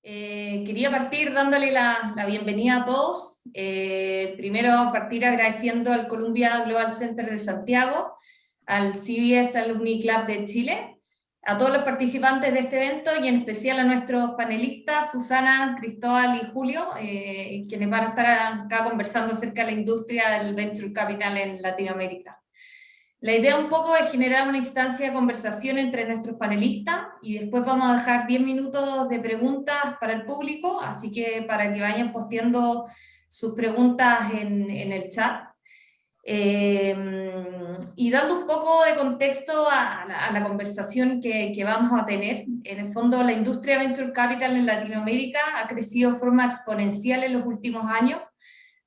Quería partir dándole la bienvenida a todos. Primero partir agradeciendo al Columbia Global Center de Santiago, al CBS Alumni Club de Chile, a todos los participantes de este evento y en especial a nuestros panelistas, Susana, Cristóbal y Julio, quienes van a estar acá conversando acerca de la industria del Venture Capital en Latinoamérica. La idea un poco es generar una instancia de conversación entre nuestros panelistas y después vamos a dejar 10 minutos de preguntas para el público, así que para que vayan posteando sus preguntas en el chat. Y dando un poco de contexto a la conversación que vamos a tener, en el fondo la industria Venture Capital en Latinoamérica ha crecido de forma exponencial en los últimos años.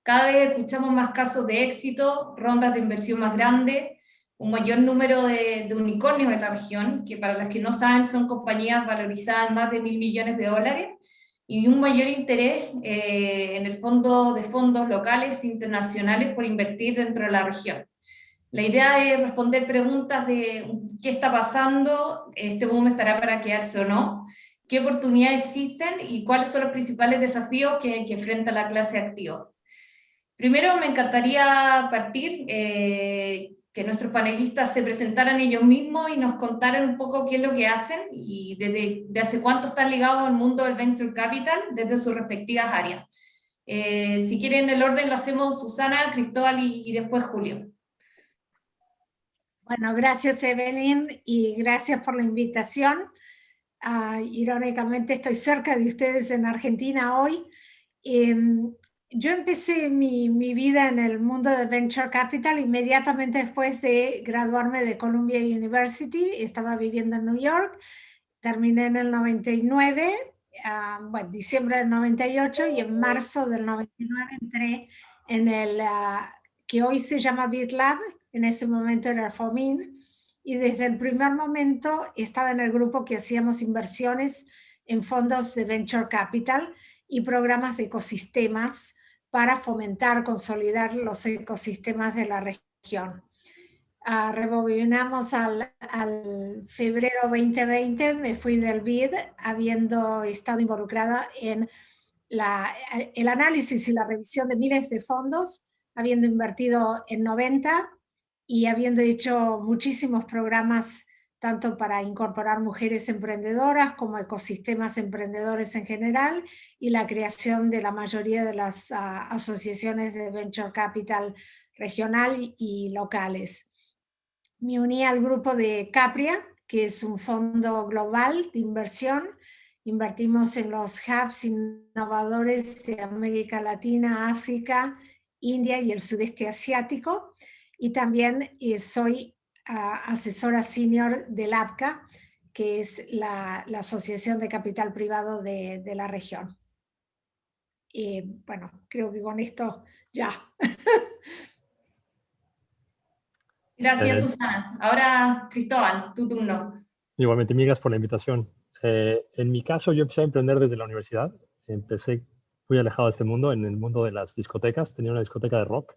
Cada vez escuchamos más casos de éxito, rondas de inversión más grandes, un mayor número de unicornios en la región, que para las que no saben son compañías valorizadas en más de $1.000 millones, y un mayor interés en el fondo de fondos locales e internacionales por invertir dentro de la región. La idea es responder preguntas de qué está pasando, este boom estará para quedarse o no, qué oportunidades existen y cuáles son los principales desafíos que enfrenta la clase activa. Primero me encantaría partir, que nuestros panelistas se presentaran ellos mismos y nos contaran un poco qué es lo que hacen y desde hace cuánto están ligados al mundo del Venture Capital desde sus respectivas áreas. Si quieren el orden lo hacemos Susana, Cristóbal y después Julio. Bueno, gracias Evelyn y gracias por la invitación. Irónicamente estoy cerca de ustedes en Argentina hoy. Yo empecé mi vida en el mundo de Venture Capital inmediatamente después de graduarme de Columbia University. Estaba viviendo en New York, terminé en el 99, bueno, diciembre del 98 y en marzo del 99 entré en el que hoy se llama BitLab, en ese momento era FOMIN, y desde el primer momento estaba en el grupo que hacíamos inversiones en fondos de Venture Capital y programas de ecosistemas para fomentar, consolidar los ecosistemas de la región. Rebobinamos al febrero 2020, me fui del BID habiendo estado involucrada en el análisis y la revisión de miles de fondos, habiendo invertido en 90 y habiendo hecho muchísimos programas tanto para incorporar mujeres emprendedoras como ecosistemas emprendedores en general y la creación de la mayoría de las asociaciones de Venture Capital regional y locales. Me uní al grupo de Capria, que es un fondo global de inversión. Invertimos en los hubs innovadores de América Latina, África, India y el sudeste asiático. Y también soy asesora senior del APCA, que es la Asociación de Capital Privado de la región. Bueno, creo que con esto ya. Gracias, Susana. Ahora, Cristóbal, tu turno. Igualmente, mil gracias por la invitación. En mi caso, yo empecé a emprender desde la universidad. Empecé muy alejado de este mundo, en el mundo de las discotecas. Tenía una discoteca de rock.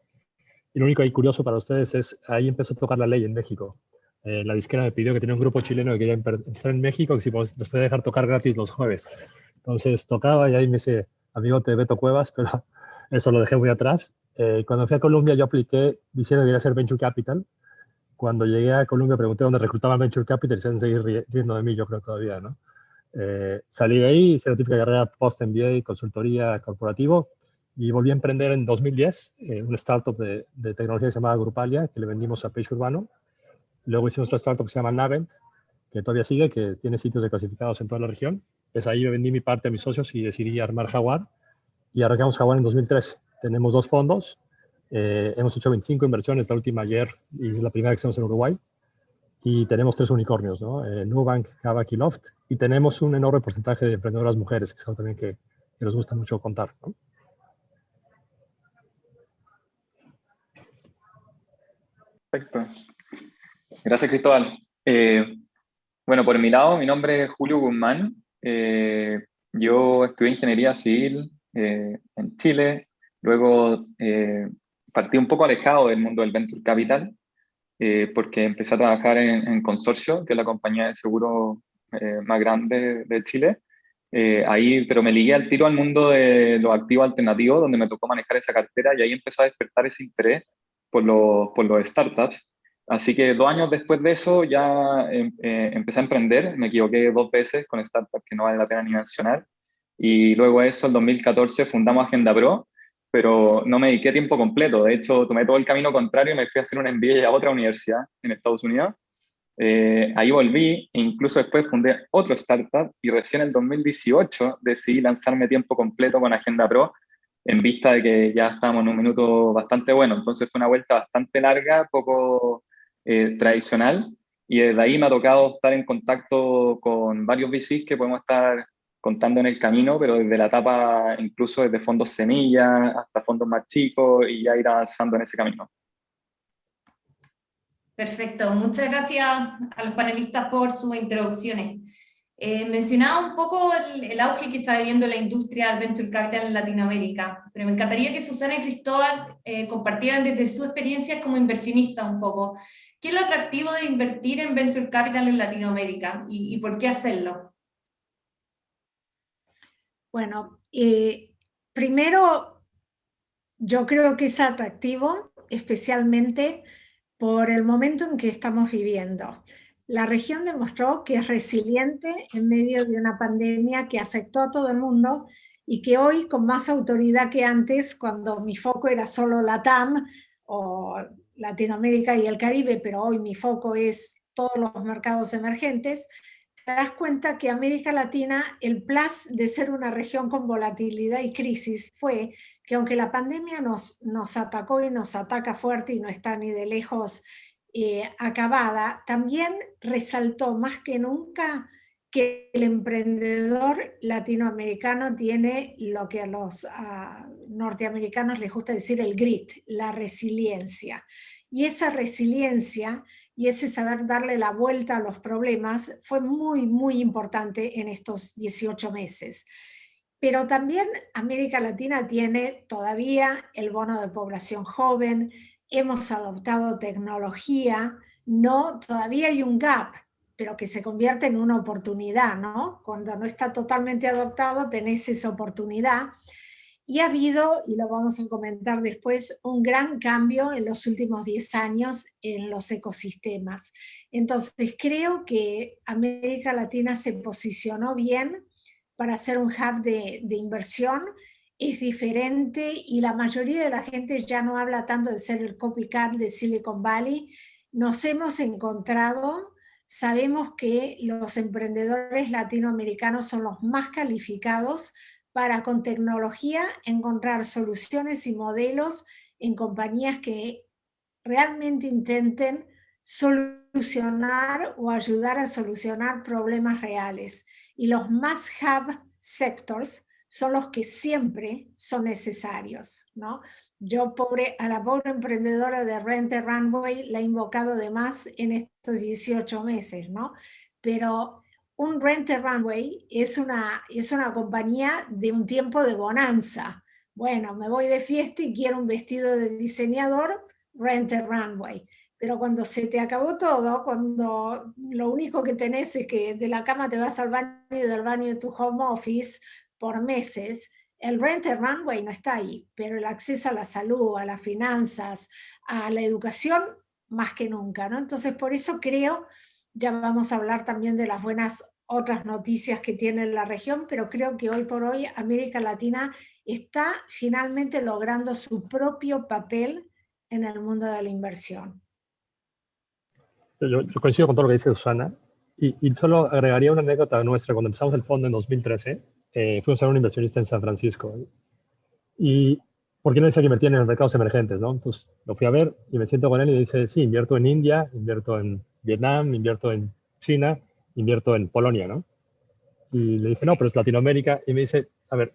Y lo único ahí curioso para ustedes es, ahí empezó a tocar la ley en México. La disquera me pidió que tenía un grupo chileno que quería empezar en México, que si nos podía dejar tocar gratis los jueves. Entonces tocaba y ahí me hice amigo de Beto Cuevas, pero eso lo dejé muy atrás. Cuando fui a Colombia yo apliqué diciendo que iba a hacer Venture Capital. Cuando llegué a Colombia pregunté dónde reclutaban Venture Capital y se han seguido riendo de mí, yo creo todavía, ¿no? Salí de ahí, hice la típica carrera post-MBA, consultoría corporativo, y volví a emprender en 2010, una startup de tecnología llamada Grupalia, que le vendimos a Peixe Urbano. Luego hicimos otra startup que se llama Navent, que todavía sigue, que tiene sitios de clasificados en toda la región. Pues ahí me vendí mi parte a mis socios y decidí armar Jaguar. Y arrancamos Jaguar en 2013. Tenemos 2 fondos. Hemos hecho 25 inversiones, la última ayer, y es la primera que hacemos en Uruguay. Y tenemos 3 unicornios, ¿no? Nubank, Kavak y Loft. Y tenemos un enorme porcentaje de emprendedoras mujeres, que es algo también que nos gusta mucho contar, ¿no? Perfecto. Gracias, Cristóbal. Bueno, por mi lado, mi nombre es Julio Guzmán. Yo estudié Ingeniería Civil en Chile. Luego partí un poco alejado del mundo del Venture Capital porque empecé a trabajar en Consorcio, que es la compañía de seguro más grande de Chile. Ahí, pero me ligué al tiro al mundo de los activos alternativos, donde me tocó manejar esa cartera y ahí empezó a despertar ese interés por los startups. Así que 2 años después de eso ya empecé a emprender. Me equivoqué 2 veces con startups que no vale la pena ni mencionar. Y luego de eso, en 2014, fundamos Agenda Pro, pero no me dediqué a tiempo completo. De hecho, tomé todo el camino contrario y me fui a hacer un MBA a otra universidad en Estados Unidos. Ahí volví e incluso después fundé otro startup y recién en 2018 decidí lanzarme a tiempo completo con Agenda Pro en vista de que ya estábamos en un minuto bastante bueno. Entonces fue una vuelta bastante larga, poco tradicional, y desde ahí me ha tocado estar en contacto con varios VCs que podemos estar contando en el camino, pero desde la etapa incluso desde fondos semillas hasta fondos más chicos y ya ir avanzando en ese camino. Perfecto, muchas gracias a los panelistas por sus introducciones. Mencionaba un poco el auge que está viviendo la industria del Venture Capital en Latinoamérica, pero me encantaría que Susana y Cristóbal compartieran desde su experiencia como inversionista un poco. ¿Qué es lo atractivo de invertir en Venture Capital en Latinoamérica y por qué hacerlo? Bueno, primero yo creo que es atractivo, especialmente por el momento en que estamos viviendo. La región demostró que es resiliente en medio de una pandemia que afectó a todo el mundo y que hoy, con más autoridad que antes, cuando mi foco era solo LATAM o Latinoamérica y el Caribe, pero hoy mi foco es todos los mercados emergentes, te das cuenta que América Latina, el plus de ser una región con volatilidad y crisis fue que aunque la pandemia nos atacó y nos ataca fuerte y no está ni de lejos acabada, también resaltó más que nunca que el emprendedor latinoamericano tiene lo que a los norteamericanos les gusta decir el grit, la resiliencia. Y esa resiliencia y ese saber darle la vuelta a los problemas fue muy, muy importante en estos 18 meses. Pero también América Latina tiene todavía el bono de población joven, hemos adoptado tecnología, no, todavía hay un gap, pero que se convierte en una oportunidad, ¿no? Cuando no está totalmente adoptado, tenés esa oportunidad. Y ha habido, y lo vamos a comentar después, un gran cambio en los últimos 10 años en los ecosistemas. Entonces, creo que América Latina se posicionó bien para ser un hub de inversión, es diferente y la mayoría de la gente ya no habla tanto de ser el copycat de Silicon Valley. Nos hemos encontrado, sabemos que los emprendedores latinoamericanos son los más calificados para con tecnología encontrar soluciones y modelos en compañías que realmente intenten solucionar o ayudar a solucionar problemas reales. Y los must-have sectors son los que siempre son necesarios, ¿no? Yo a la pobre emprendedora de Rent a Runway la he invocado de más en estos 18 meses, ¿no? Pero un Rent a Runway es una compañía de un tiempo de bonanza. Bueno, me voy de fiesta y quiero un vestido de diseñador, Rent a Runway. Pero cuando se te acabó todo, cuando lo único que tenés es que de la cama te vas al baño y del baño de tu home office por meses, el Rent a Runway no está ahí, pero el acceso a la salud, a las finanzas, a la educación, más que nunca, ¿no? Entonces, por eso creo, ya vamos a hablar también de las buenas otras noticias que tiene la región, pero creo que hoy por hoy América Latina está finalmente logrando su propio papel en el mundo de la inversión. Yo coincido con todo lo que dice Susana y solo agregaría una anécdota nuestra. Cuando empezamos el fondo en 2013, fuimos a ver un inversionista en San Francisco y ¿por qué no decía que invertían en los mercados emergentes, ¿no? Entonces lo fui a ver y me siento con él y me dice, sí, invierto en India, invierto en Vietnam, invierto en China, invierto en Polonia, ¿no? Y le dije, no, pero es Latinoamérica. Y me dice, a ver,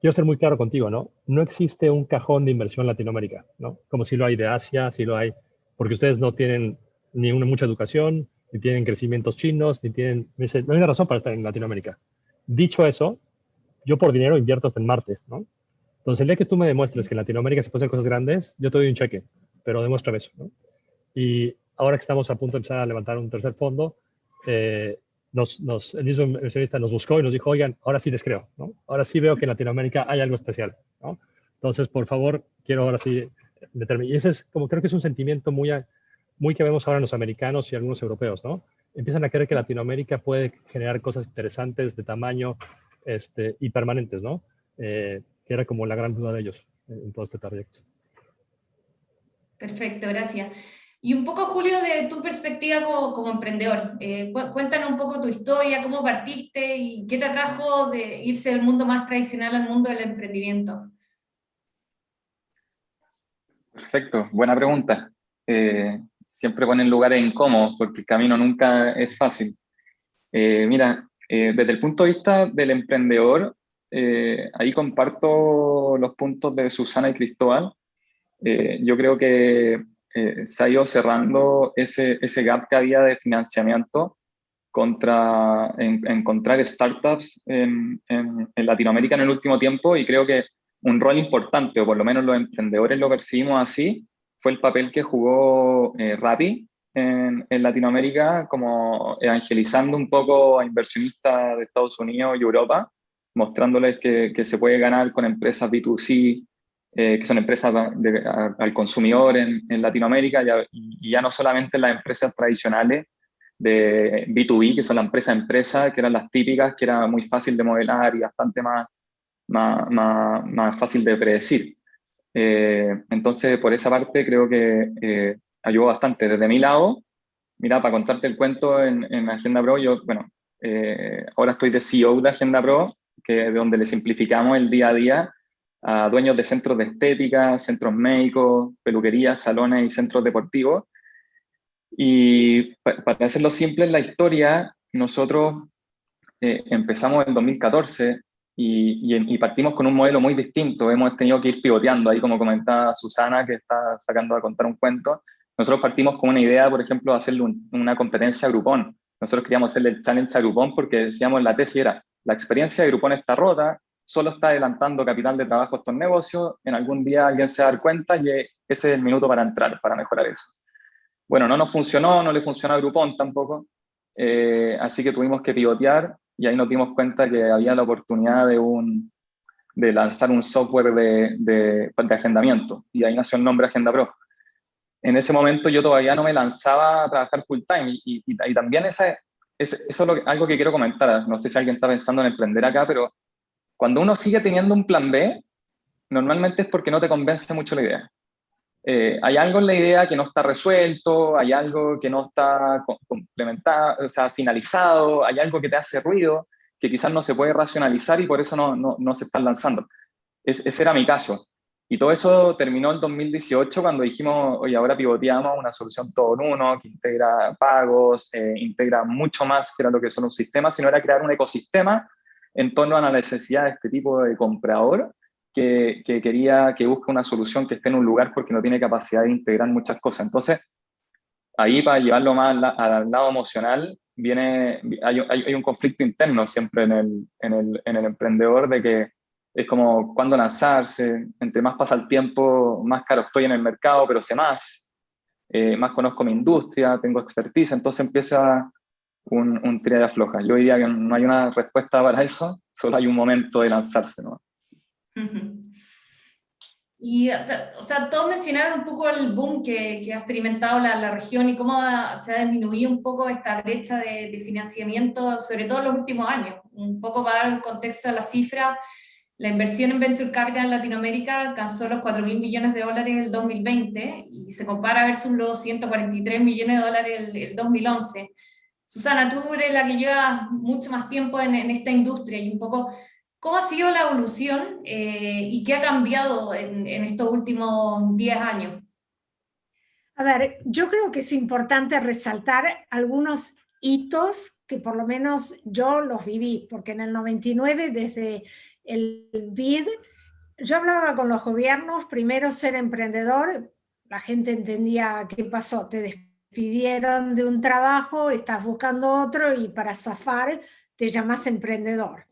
quiero ser muy claro contigo, ¿no? No existe un cajón de inversión en Latinoamérica, ¿no? Como si lo hay de Asia, si lo hay, porque ustedes no tienen ni mucha educación, ni tienen crecimientos chinos, ni tienen... Me dice, no hay una razón para estar en Latinoamérica. Dicho eso, yo por dinero invierto hasta en Marte, ¿no? Entonces, el día que tú me demuestres que en Latinoamérica se pueden hacer cosas grandes, yo te doy un cheque, pero demuéstrame eso, ¿no? Y ahora que estamos a punto de empezar a levantar un tercer fondo, el mismo inversionista nos buscó y nos dijo, oigan, ahora sí les creo, ¿no? Ahora sí veo que en Latinoamérica hay algo especial, ¿no? Entonces, por favor, quiero ahora sí meterme. Y ese es como, creo que es un sentimiento muy que vemos ahora en los americanos y algunos europeos, ¿no? Empiezan a creer que Latinoamérica puede generar cosas interesantes de tamaño y permanentes, ¿no? Que era como la gran duda de ellos en todo este proyecto. Perfecto, gracias. Y un poco, Julio, de tu perspectiva como emprendedor, cuéntanos un poco tu historia, cómo partiste y qué te atrajo de irse del mundo más tradicional al mundo del emprendimiento. Perfecto, buena pregunta. Siempre ponen lugares incómodos porque el camino nunca es fácil. Mira, desde el punto de vista del emprendedor, ahí comparto los puntos de Susana y Cristóbal. Yo creo que se ha ido cerrando ese gap que había de financiamiento contra encontrar startups en Latinoamérica en el último tiempo, y creo que un rol importante, o por lo menos los emprendedores lo percibimos así, fue el papel que jugó Rappi en Latinoamérica, como evangelizando un poco a inversionistas de Estados Unidos y Europa, mostrándoles que se puede ganar con empresas B2C, que son empresas al consumidor en Latinoamérica, y ya no solamente en las empresas tradicionales de B2B, que son la empresa a empresa, que eran las típicas, que era muy fácil de modelar y bastante más fácil de predecir. Entonces, por esa parte, creo que ayudó bastante. Desde mi lado, mira, para contarte el cuento en Agenda Pro, yo, bueno, ahora estoy de CEO de Agenda Pro, que es donde le simplificamos el día a día a dueños de centros de estética, centros médicos, peluquerías, salones y centros deportivos. Y para hacerlo simple en la historia, nosotros empezamos en 2014 y partimos con un modelo muy distinto. Hemos tenido que ir pivoteando, ahí como comentaba Susana, que está sacando a contar un cuento. Nosotros partimos con una idea, por ejemplo, de hacerle una competencia a Groupon. Nosotros queríamos hacerle el challenge a Groupon porque decíamos, la tesis era, la experiencia de Groupon está rota, solo está adelantando capital de trabajo a estos negocios, en algún día alguien se va a dar cuenta y ese es el minuto para entrar, para mejorar eso. Bueno, no nos funcionó, no le funcionó a Groupon tampoco, así que tuvimos que pivotear y ahí nos dimos cuenta que había la oportunidad de lanzar un software de agendamiento, y ahí nació el nombre Agenda Pro. En ese momento yo todavía no me lanzaba a trabajar full time y también eso es algo que quiero comentar. No sé si alguien está pensando en emprender acá, pero cuando uno sigue teniendo un plan B, normalmente es porque no te convence mucho la idea. Hay algo en la idea que no está resuelto, hay algo que no está complementado, o sea, finalizado, hay algo que te hace ruido, que quizás no se puede racionalizar y por eso no se están lanzando. Ese era mi caso. Y todo eso terminó en 2018 cuando dijimos, oye, ahora pivoteamos una solución todo en uno, que integra pagos, integra mucho más que era lo que son un sistema, sino era crear un ecosistema en torno a la necesidad de este tipo de comprador que busca una solución que esté en un lugar porque no tiene capacidad de integrar muchas cosas. Entonces, ahí para llevarlo más al lado emocional, hay un conflicto interno siempre en el emprendedor, de que es como cuándo lanzarse, entre más pasa el tiempo, más caro estoy en el mercado, pero sé más conozco mi industria, tengo expertise, entonces empieza un tira y afloja. Yo diría que no hay una respuesta para eso, solo hay un momento de lanzarse, ¿no? Y, o sea, todos mencionaron un poco el boom que ha experimentado la región y cómo se ha disminuido un poco esta brecha de financiamiento, sobre todo en los últimos años. Un poco para dar un contexto a la cifra, la inversión en Venture Capital en Latinoamérica alcanzó los $4.000 millones en el 2020 y se compara versus los $143 millones el 2011. Susana, tú eres la que lleva mucho más tiempo en esta industria y un poco, ¿cómo ha sido la evolución y qué ha cambiado en estos últimos 10 años? A ver, yo creo que es importante resaltar algunos hitos que por lo menos yo los viví, porque en el 99, desde el BID, yo hablaba con los gobiernos, primero ser emprendedor, la gente entendía qué pasó, te despidieron de un trabajo, estás buscando otro y para zafar te llamas emprendedor.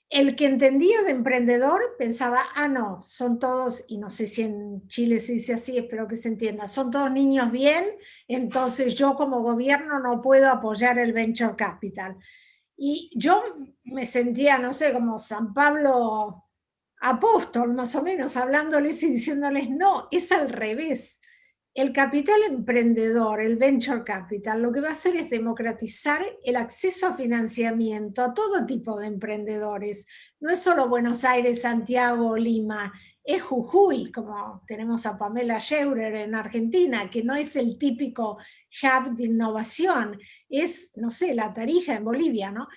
El que entendía de emprendedor pensaba, no, son todos, y no sé si en Chile se dice así, espero que se entienda, son todos niños bien, entonces yo como gobierno no puedo apoyar el venture capital. Y yo me sentía, no sé, como San Pablo apóstol, más o menos, hablándoles y diciéndoles, no, es al revés. El capital emprendedor, el venture capital, lo que va a hacer es democratizar el acceso a financiamiento a todo tipo de emprendedores. No es solo Buenos Aires, Santiago, Lima, es Jujuy, como tenemos a Pamela Scheurer en Argentina, que no es el típico hub de innovación, es, no sé, La Tarija en Bolivia, ¿no?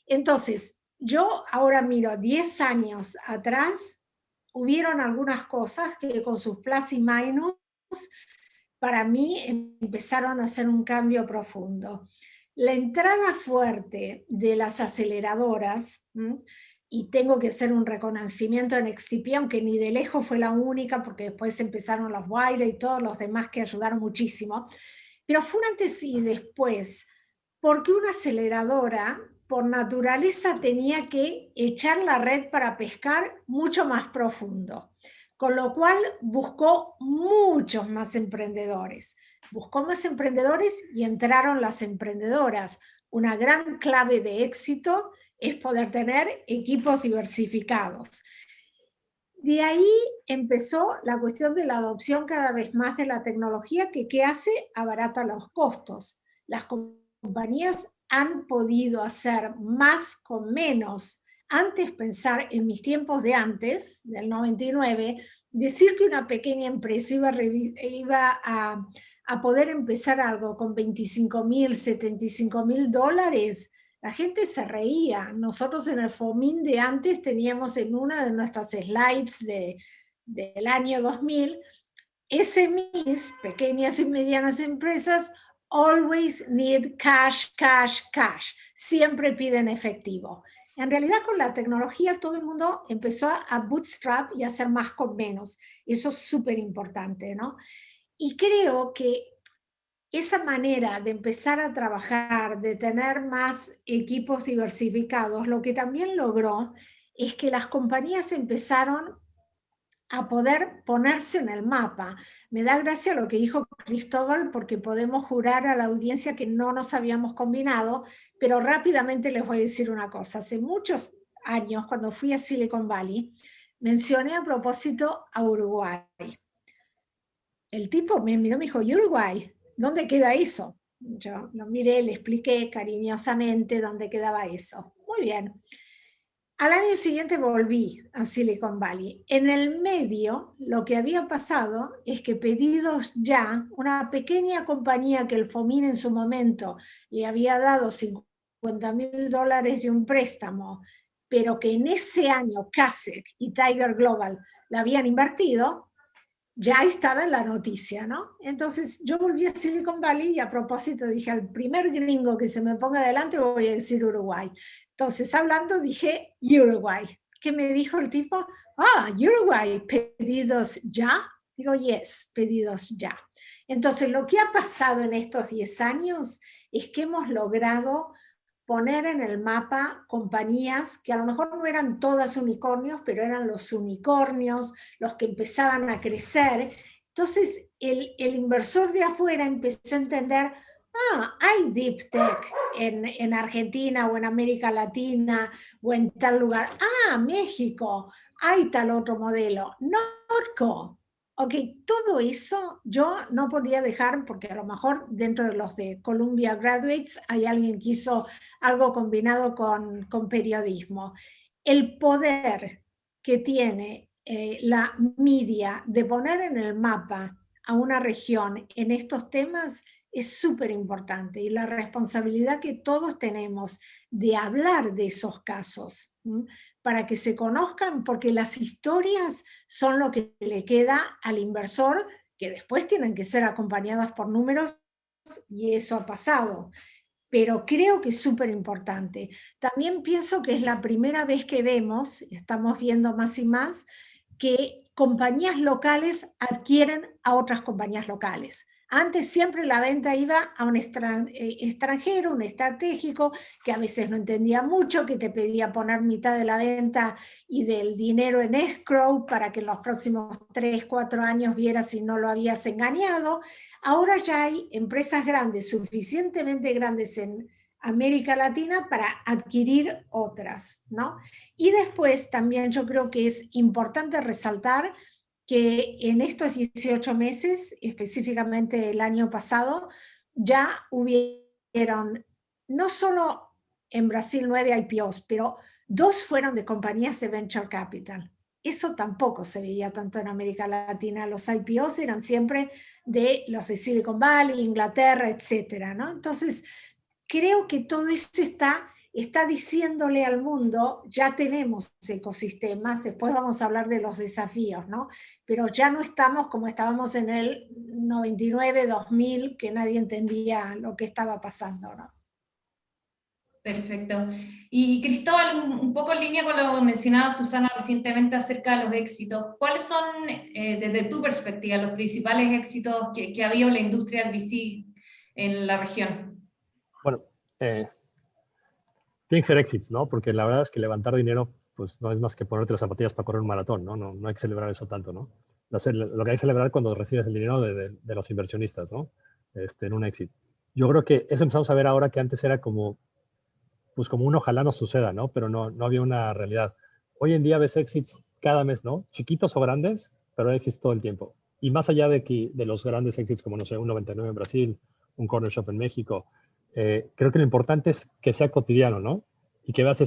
Entonces, yo ahora miro 10 años atrás, hubieron algunas cosas que con sus plus y minus para mí empezaron a hacer un cambio profundo. La entrada fuerte de las aceleradoras, y tengo que hacer un reconocimiento en XTP, aunque ni de lejos fue la única, porque después empezaron los Wiley y todos los demás que ayudaron muchísimo, pero fue un antes y después, porque una aceleradora por naturaleza tenía que echar la red para pescar mucho más profundo, con lo cual buscó muchos más emprendedores. Buscó más emprendedores y entraron las emprendedoras. Una gran clave de éxito es poder tener equipos diversificados. De ahí empezó la cuestión de la adopción cada vez más de la tecnología, que ¿qué hace? Abarata los costos. Las compañías han podido hacer más con menos. Antes, pensar en mis tiempos de antes, del 99, decir que una pequeña empresa iba a poder empezar algo con 25.000, 75.000 dólares, la gente se reía. Nosotros en el FOMIN de antes teníamos en una de nuestras slides del año 2000, SMEs, pequeñas y medianas empresas, always need cash, cash, cash. Siempre piden efectivo. En realidad con la tecnología todo el mundo empezó a bootstrap y a hacer más con menos. Eso es súper importante, ¿no? Y creo que esa manera de empezar a trabajar, de tener más equipos diversificados, lo que también logró es que las compañías empezaron a poder ponerse en el mapa. Me da gracia lo que dijo Cristóbal, porque podemos jurar a la audiencia que no nos habíamos combinado, pero rápidamente les voy a decir una cosa. Hace muchos años, cuando fui a Silicon Valley, mencioné a propósito a Uruguay. El tipo me miró y me dijo, Uruguay, ¿dónde queda eso? Yo lo miré, le expliqué cariñosamente dónde quedaba eso. Muy bien. Al año siguiente volví a Silicon Valley. En el medio, lo que había pasado es que Pedidos Ya, una pequeña compañía que el FOMIN en su momento le había dado $50.000 de un préstamo, pero que en ese año Kasek y Tiger Global la habían invertido, ya estaba en la noticia, ¿no? Entonces yo volví a Silicon Valley y a propósito dije, al primer gringo que se me ponga adelante voy a decir Uruguay. Entonces hablando dije Uruguay. ¿Qué me dijo el tipo? Ah, Uruguay, ¿pedidos ya? Digo, yes, pedidos ya. Entonces lo que ha pasado en estos 10 años es que hemos logrado poner en el mapa compañías que a lo mejor no eran todas unicornios, pero eran los unicornios, los que empezaban a crecer. Entonces el inversor de afuera empezó a entender, hay deep tech en Argentina o en América Latina o en tal lugar. México, hay tal otro modelo. Norco. Ok, todo eso yo no podía dejar, porque a lo mejor dentro de los de Columbia Graduates hay alguien que hizo algo combinado con periodismo. El poder que tiene la media de poner en el mapa a una región en estos temas es súper importante, y la responsabilidad que todos tenemos de hablar de esos casos, para que se conozcan, porque las historias son lo que le queda al inversor, que después tienen que ser acompañadas por números, y eso ha pasado. Pero creo que es súper importante. También pienso que es la primera vez que vemos, estamos viendo más y más, que compañías locales adquieren a otras compañías locales. Antes siempre la venta iba a un extranjero, un estratégico, que a veces no entendía mucho, que te pedía poner mitad de la venta y del dinero en escrow para que en los próximos 3, 4 años vieras si no lo habías engañado. Ahora ya hay empresas grandes, suficientemente grandes en América Latina para adquirir otras, ¿no? Y después también yo creo que es importante resaltar que en estos 18 meses, específicamente el año pasado, ya hubieron no solo en Brasil 9 IPOs, pero 2 fueron de compañías de Venture Capital. Eso tampoco se veía tanto en América Latina. Los IPOs eran siempre de los de Silicon Valley, Inglaterra, etcétera, ¿no? Entonces, creo que todo esto está diciéndole al mundo, ya tenemos ecosistemas, después vamos a hablar de los desafíos, ¿no? Pero ya no estamos como estábamos en el 99, 2000, que nadie entendía lo que estaba pasando, ¿no? Perfecto. Y Cristóbal, un poco en línea con lo que mencionaba Susana recientemente acerca de los éxitos, ¿cuáles son, desde tu perspectiva, los principales éxitos que ha habido en la industria del VC en la región? Bueno, tienen que ser éxitos, ¿no? Porque la verdad es que levantar dinero, pues no es más que ponerte las zapatillas para correr un maratón, ¿no? No hay que celebrar eso tanto, ¿no? Lo que hay que celebrar cuando recibes el dinero de los inversionistas, ¿no? En un éxito. Yo creo que eso empezamos a ver ahora, que antes era como, pues como un ojalá no suceda, ¿no? Pero no había una realidad. Hoy en día ves exits cada mes, ¿no? Chiquitos o grandes, pero exits todo el tiempo. Y más allá de los grandes exits como, no sé, un 99 en Brasil, un Corner Shop en México, creo que lo importante es que sea cotidiano, ¿no? Y que veas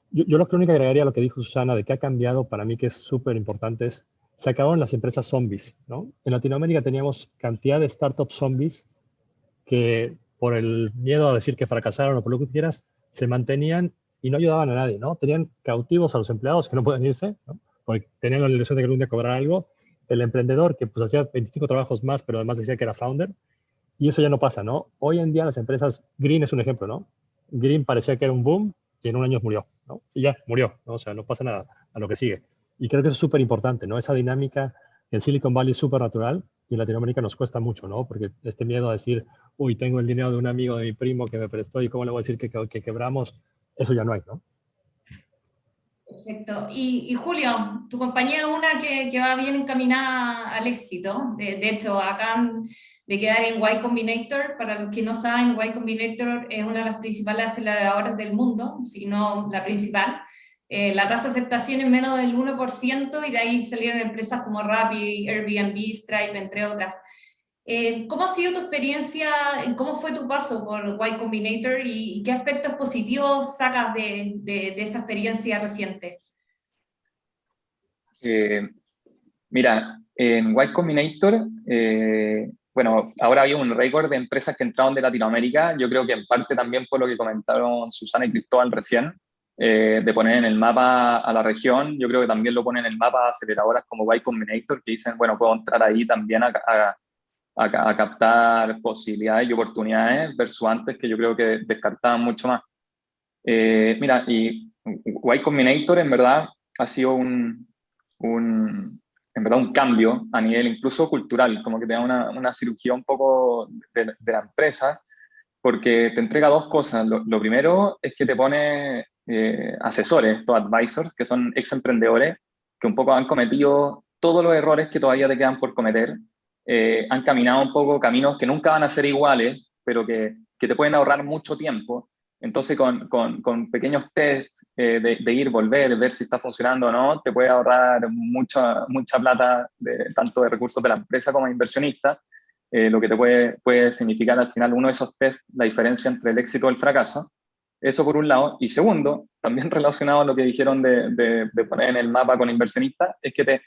Yo lo que único agregaría a lo que dijo Susana, de que ha cambiado para mí, que es súper importante, es se acabaron las empresas zombies, ¿no? En Latinoamérica teníamos cantidad de startups zombies que por el miedo a decir que fracasaron o por lo que quieras, se mantenían y no ayudaban a nadie, ¿no? Tenían cautivos a los empleados que no pueden irse, ¿no? Porque tenían la ilusión de que algún día cobrar algo. El emprendedor que pues hacía 25 trabajos más, pero además decía que era founder. Y eso ya no pasa, ¿no? Hoy en día las empresas, Green es un ejemplo, ¿no? Green parecía que era un boom y en un año murió, ¿no? Y ya, murió, ¿no? O sea, no pasa nada a lo que sigue. Y creo que eso es súper importante, ¿no? Esa dinámica en Silicon Valley es súper natural y en Latinoamérica nos cuesta mucho, ¿no? Porque este miedo a decir, uy, tengo el dinero de un amigo de mi primo que me prestó y cómo le voy a decir que quebramos, eso ya no hay, ¿no? Perfecto. Y Julio, tu compañía es una que va bien encaminada al éxito. De hecho, acaban de quedar en Y Combinator. Para los que no saben, Y Combinator es una de las principales aceleradoras del mundo, si no la principal. La tasa de aceptación es menos del 1% y de ahí salieron empresas como Rappi, Airbnb, Stripe, entre otras. ¿Cómo ha sido tu experiencia? ¿Cómo fue tu paso por Y Combinator y qué aspectos positivos sacas de esa experiencia reciente? Mira, en Y Combinator, bueno, ahora hay un récord de empresas que entraron de Latinoamérica. Yo creo que en parte también por lo que comentaron Susana y Cristóbal recién, de poner en el mapa a la región. Yo creo que también lo ponen en el mapa a aceleradoras como Y Combinator, que dicen, bueno, puedo entrar ahí también a captar posibilidades y oportunidades, versus antes que yo creo que descartaban mucho más. Mira, y Y Combinator en verdad ha sido en verdad un cambio a nivel incluso cultural, como que te da una cirugía un poco de la empresa, porque te entrega dos cosas. Lo primero es que te pone asesores, o advisors, que son ex emprendedores, que un poco han cometido todos los errores que todavía te quedan por cometer, han caminado un poco caminos que nunca van a ser iguales, pero que te pueden ahorrar mucho tiempo. Entonces, con pequeños tests de ir, volver, ver si está funcionando o no, te puede ahorrar mucha plata, tanto de recursos de la empresa como de inversionistas, lo que te puede significar al final uno de esos tests, la diferencia entre el éxito y el fracaso. Eso por un lado. Y segundo, también relacionado a lo que dijeron de poner en el mapa con inversionistas, es que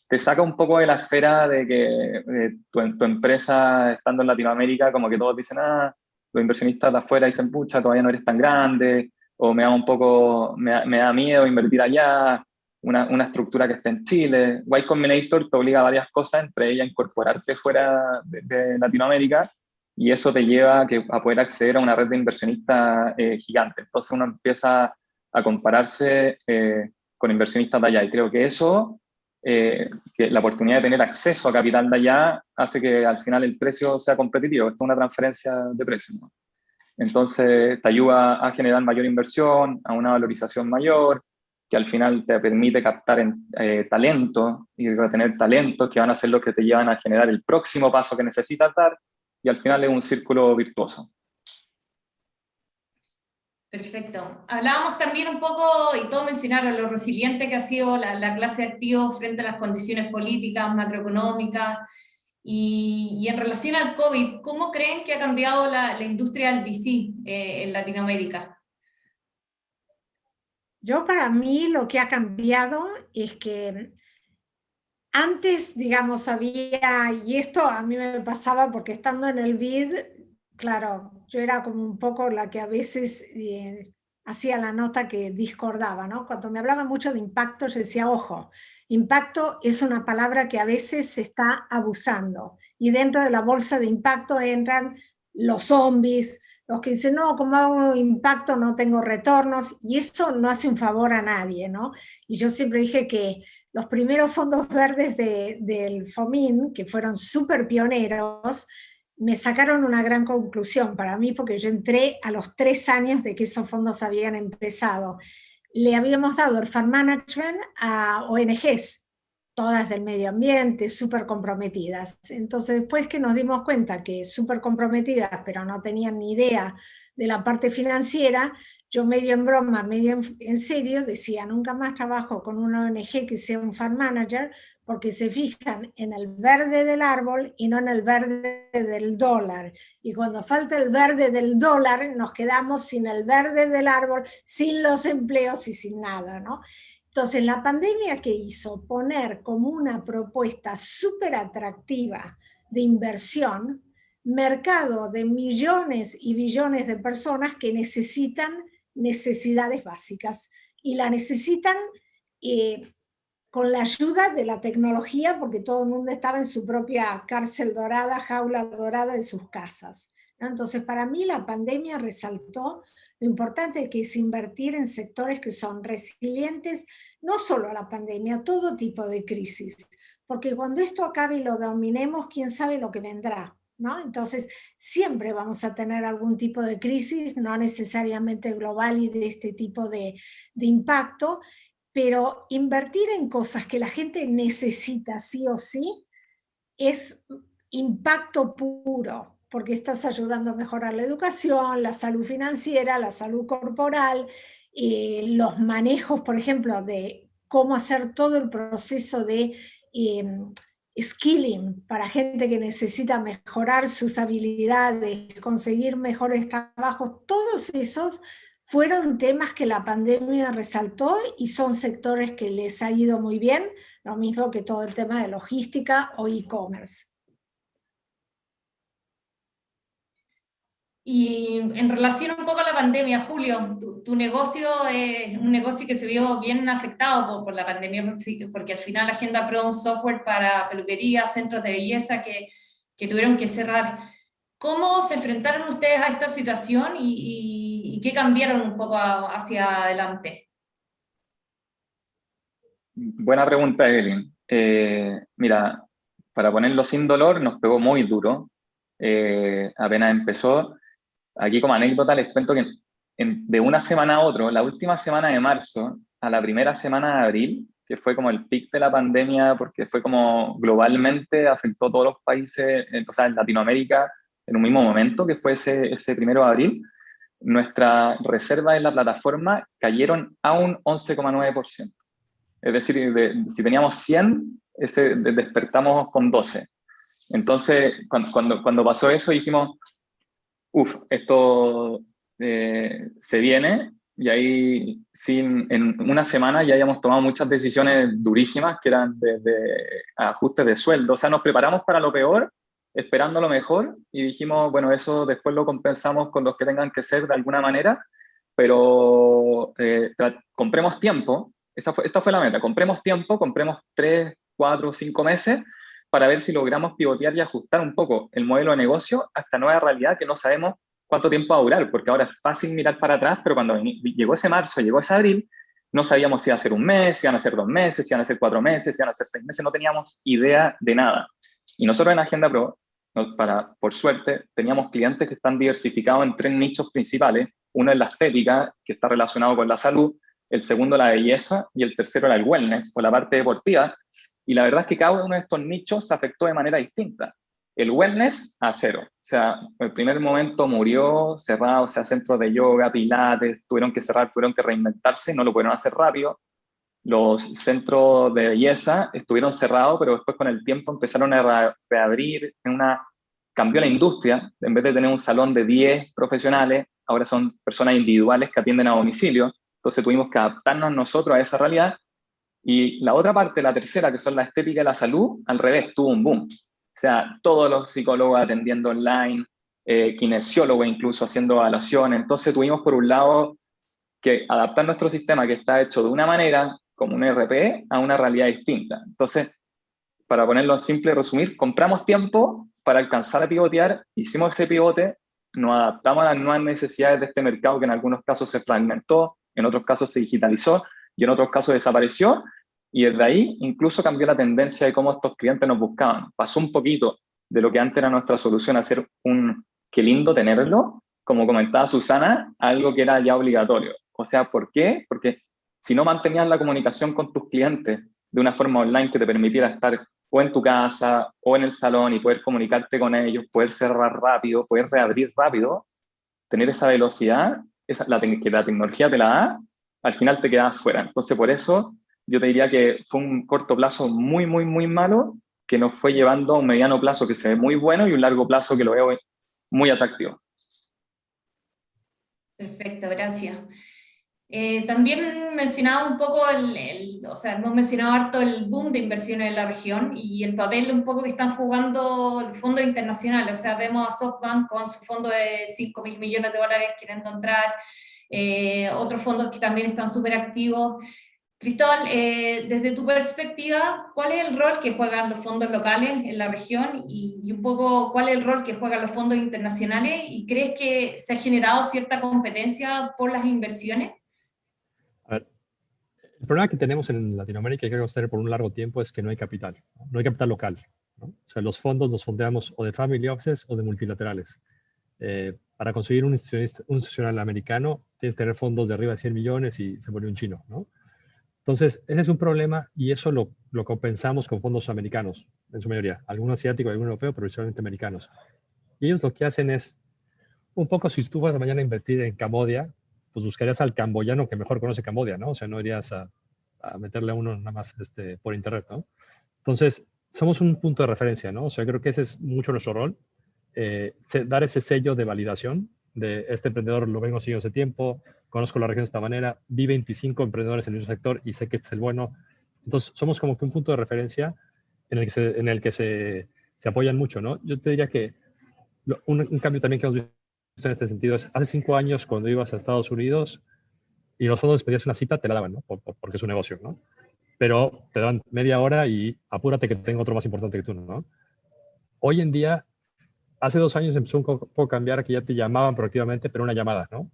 te saca un poco de la esfera de que tu empresa, estando en Latinoamérica, como que todos dicen, los inversionistas de afuera dicen, pucha, todavía no eres tan grande, o me da miedo invertir allá, una estructura que esté en Chile. Y Combinator te obliga a varias cosas, entre ellas incorporarte fuera de Latinoamérica, y eso te lleva a poder acceder a una red de inversionistas gigante. Entonces uno empieza a compararse con inversionistas de allá, y creo que eso, que la oportunidad de tener acceso a capital de allá hace que al final el precio sea competitivo. Esto es una transferencia de precios, ¿no? Entonces te ayuda a generar mayor inversión, a una valorización mayor, que al final te permite captar talento y retener talentos que van a ser los que te llevan a generar el próximo paso que necesitas dar, y al final es un círculo virtuoso. Perfecto. Hablábamos también un poco, y todos mencionaron, lo resiliente que ha sido la clase de activos frente a las condiciones políticas, macroeconómicas, y en relación al COVID, ¿cómo creen que ha cambiado la industria del VC en Latinoamérica? Yo, para mí, lo que ha cambiado es que antes, digamos, había, y esto a mí me pasaba porque estando en el BID, claro, yo era como un poco la que a veces hacía la nota que discordaba, ¿no? Cuando me hablaba mucho de impacto, yo decía, ojo, impacto es una palabra que a veces se está abusando, y dentro de la bolsa de impacto entran los zombies, los que dicen, no, como hago impacto no tengo retornos, y eso no hace un favor a nadie, ¿no? Y yo siempre dije que los primeros fondos verdes del FOMIN, que fueron súper pioneros, me sacaron una gran conclusión para mí, porque yo entré a los 3 años de que esos fondos habían empezado. Le habíamos dado el fund management a ONGs, todas del medio ambiente, súper comprometidas. Entonces, después que nos dimos cuenta que súper comprometidas, pero no tenían ni idea de la parte financiera, yo medio en broma, medio en serio, decía, nunca más trabajo con una ONG que sea un fund manager, porque se fijan en el verde del árbol y no en el verde del dólar. Y cuando falta el verde del dólar, nos quedamos sin el verde del árbol, sin los empleos y sin nada, ¿no? Entonces, la pandemia, que hizo poner como una propuesta súper atractiva de inversión, mercado de millones y billones de personas que necesitan necesidades básicas, y la necesitan con la ayuda de la tecnología, porque todo el mundo estaba en su propia cárcel dorada, jaula dorada de sus casas, ¿no? Entonces, para mí la pandemia resaltó lo importante que es invertir en sectores que son resilientes, no solo a la pandemia, a todo tipo de crisis, porque cuando esto acabe y lo dominemos, quién sabe lo que vendrá, ¿no? Entonces, siempre vamos a tener algún tipo de crisis, no necesariamente global y de este tipo de impacto, pero invertir en cosas que la gente necesita sí o sí es impacto puro, porque estás ayudando a mejorar la educación, la salud financiera, la salud corporal, los manejos, por ejemplo, de cómo hacer todo el proceso de skilling para gente que necesita mejorar sus habilidades, conseguir mejores trabajos. Todos esos fueron temas que la pandemia resaltó, y son sectores que les ha ido muy bien, lo mismo que todo el tema de logística o e-commerce. Y en relación un poco a la pandemia, Julio, tu negocio es un negocio que se vio bien afectado por la pandemia, porque al final Agenda Pro es un software para peluquerías, centros de belleza que tuvieron que cerrar. ¿Cómo se enfrentaron ustedes a esta situación y qué cambiaron un poco hacia adelante? Buena pregunta, Evelyn. Mira, para ponerlo sin dolor, nos pegó muy duro. Apenas empezó. Aquí como anécdota les cuento que de una semana a otra, la última semana de marzo a la primera semana de abril, que fue como el pic de la pandemia, porque fue como globalmente, afectó a todos los países, o sea, en Latinoamérica, en un mismo momento, que fue ese 1 de abril, nuestras reservas en la plataforma cayeron a un 11,9%. Es decir, si teníamos 100, despertamos con 12. Entonces, cuando pasó eso, dijimos, esto se viene, y ahí en una semana ya habíamos tomado muchas decisiones durísimas que eran de ajustes de sueldo. O sea, nos preparamos para lo peor, esperando lo mejor, y dijimos, bueno, eso después lo compensamos con los que tengan que ser de alguna manera, pero compremos tiempo. Esta fue la meta, compremos tiempo, compremos 3, 4, 5 meses, para ver si logramos pivotear y ajustar un poco el modelo de negocio a esta nueva realidad que no sabemos cuánto tiempo va a durar, porque ahora es fácil mirar para atrás, pero cuando llegó ese marzo, llegó ese abril, no sabíamos si iba a ser un mes, si iban a ser 2 meses, si iban a ser 4 meses, si iban a ser 6 meses, no teníamos idea de nada. Y nosotros en Agenda Pro, por suerte, teníamos clientes que están diversificados en 3 nichos principales. Uno es la estética, que está relacionado con la salud, el segundo la belleza, y el tercero era el wellness, o la parte deportiva. Y la verdad es que cada uno de estos nichos se afectó de manera distinta. el wellness a cero. O sea, el primer momento murió, cerrado, o sea, centros de yoga, pilates, tuvieron que cerrar, tuvieron que reinventarse, no lo pudieron hacer rápido. Los centros de belleza estuvieron cerrados, pero después con el tiempo empezaron a reabrir, cambió la industria. En vez de tener un salón de 10 profesionales, ahora son personas individuales que atienden a domicilio. Entonces tuvimos que adaptarnos nosotros a esa realidad. Y la otra parte, la tercera, que son la estética y la salud, al revés, tuvo un boom. O sea, todos los psicólogos atendiendo online, kinesiólogos incluso haciendo evaluaciones. Entonces tuvimos por un lado que adaptar nuestro sistema, que está hecho de una manera, como un ERP, a una realidad distinta. Entonces, para ponerlo en simple y resumir, compramos tiempo para alcanzar a pivotear, hicimos ese pivote, nos adaptamos a las nuevas necesidades de este mercado que en algunos casos se fragmentó, en otros casos se digitalizó y en otros casos desapareció, y desde ahí incluso cambió la tendencia de cómo estos clientes nos buscaban. Pasó un poquito de lo que antes era nuestra solución a ser qué lindo tenerlo, como comentaba Susana, a algo que era ya obligatorio. O sea, ¿por qué? Porque si no mantenías la comunicación con tus clientes de una forma online que te permitiera estar o en tu casa o en el salón y poder comunicarte con ellos, poder cerrar rápido, poder reabrir rápido, tener esa velocidad, que la tecnología te la da, al final te quedas fuera. Entonces, por eso yo te diría que fue un corto plazo muy, muy, muy malo que nos fue llevando a un mediano plazo que se ve muy bueno y un largo plazo que lo veo muy atractivo. Perfecto, gracias. También mencionaba un poco o sea, hemos mencionado harto el boom de inversiones en la región y el papel un poco que están jugando los fondos internacionales. O sea, vemos a SoftBank con su fondo de $5.000 millones queriendo entrar, otros fondos que también están súper activos. Cristóbal, desde tu perspectiva, ¿cuál es el rol que juegan los fondos locales en la región y un poco cuál es el rol que juegan los fondos internacionales? ¿Y crees que se ha generado cierta competencia por las inversiones? A ver, el problema que tenemos en Latinoamérica y que vamos a tener por un largo tiempo es que no hay capital, ¿no? No hay capital local, ¿no? O sea, los fondos nos fondeamos o de family offices o de multilaterales. Para conseguir un institucional americano, tienes que tener fondos de arriba de 100 millones y se pone un chino, ¿no? Entonces, ese es un problema y eso lo compensamos con fondos americanos, en su mayoría. Algunos asiáticos, algunos europeos, pero principalmente americanos. Y ellos lo que hacen es, un poco si tú vas mañana a invertir en Camboya, pues buscarías al camboyano que mejor conoce Camboya, ¿no? O sea, no irías a meterle a uno nada más por internet, ¿no? Entonces, somos un punto de referencia, ¿no? O sea, creo que ese es mucho nuestro rol, dar ese sello de validación de este emprendedor lo vengo siguiendo hace tiempo, conozco la región de esta manera, vi 25 emprendedores en el mismo sector y sé que este es el bueno. Entonces, somos como que un punto de referencia en el que se apoyan mucho, ¿no? Yo te diría que un cambio también que hemos visto en este sentido es, hace 5 años cuando ibas a Estados Unidos y los fondos pedías una cita, te la daban, ¿no? Porque es un negocio, ¿no? Pero te dan media hora y apúrate que tengo otro más importante que tú, ¿no? Hoy en día, hace 2 años empezó un poco a cambiar, que ya te llamaban proactivamente, pero una llamada, ¿no?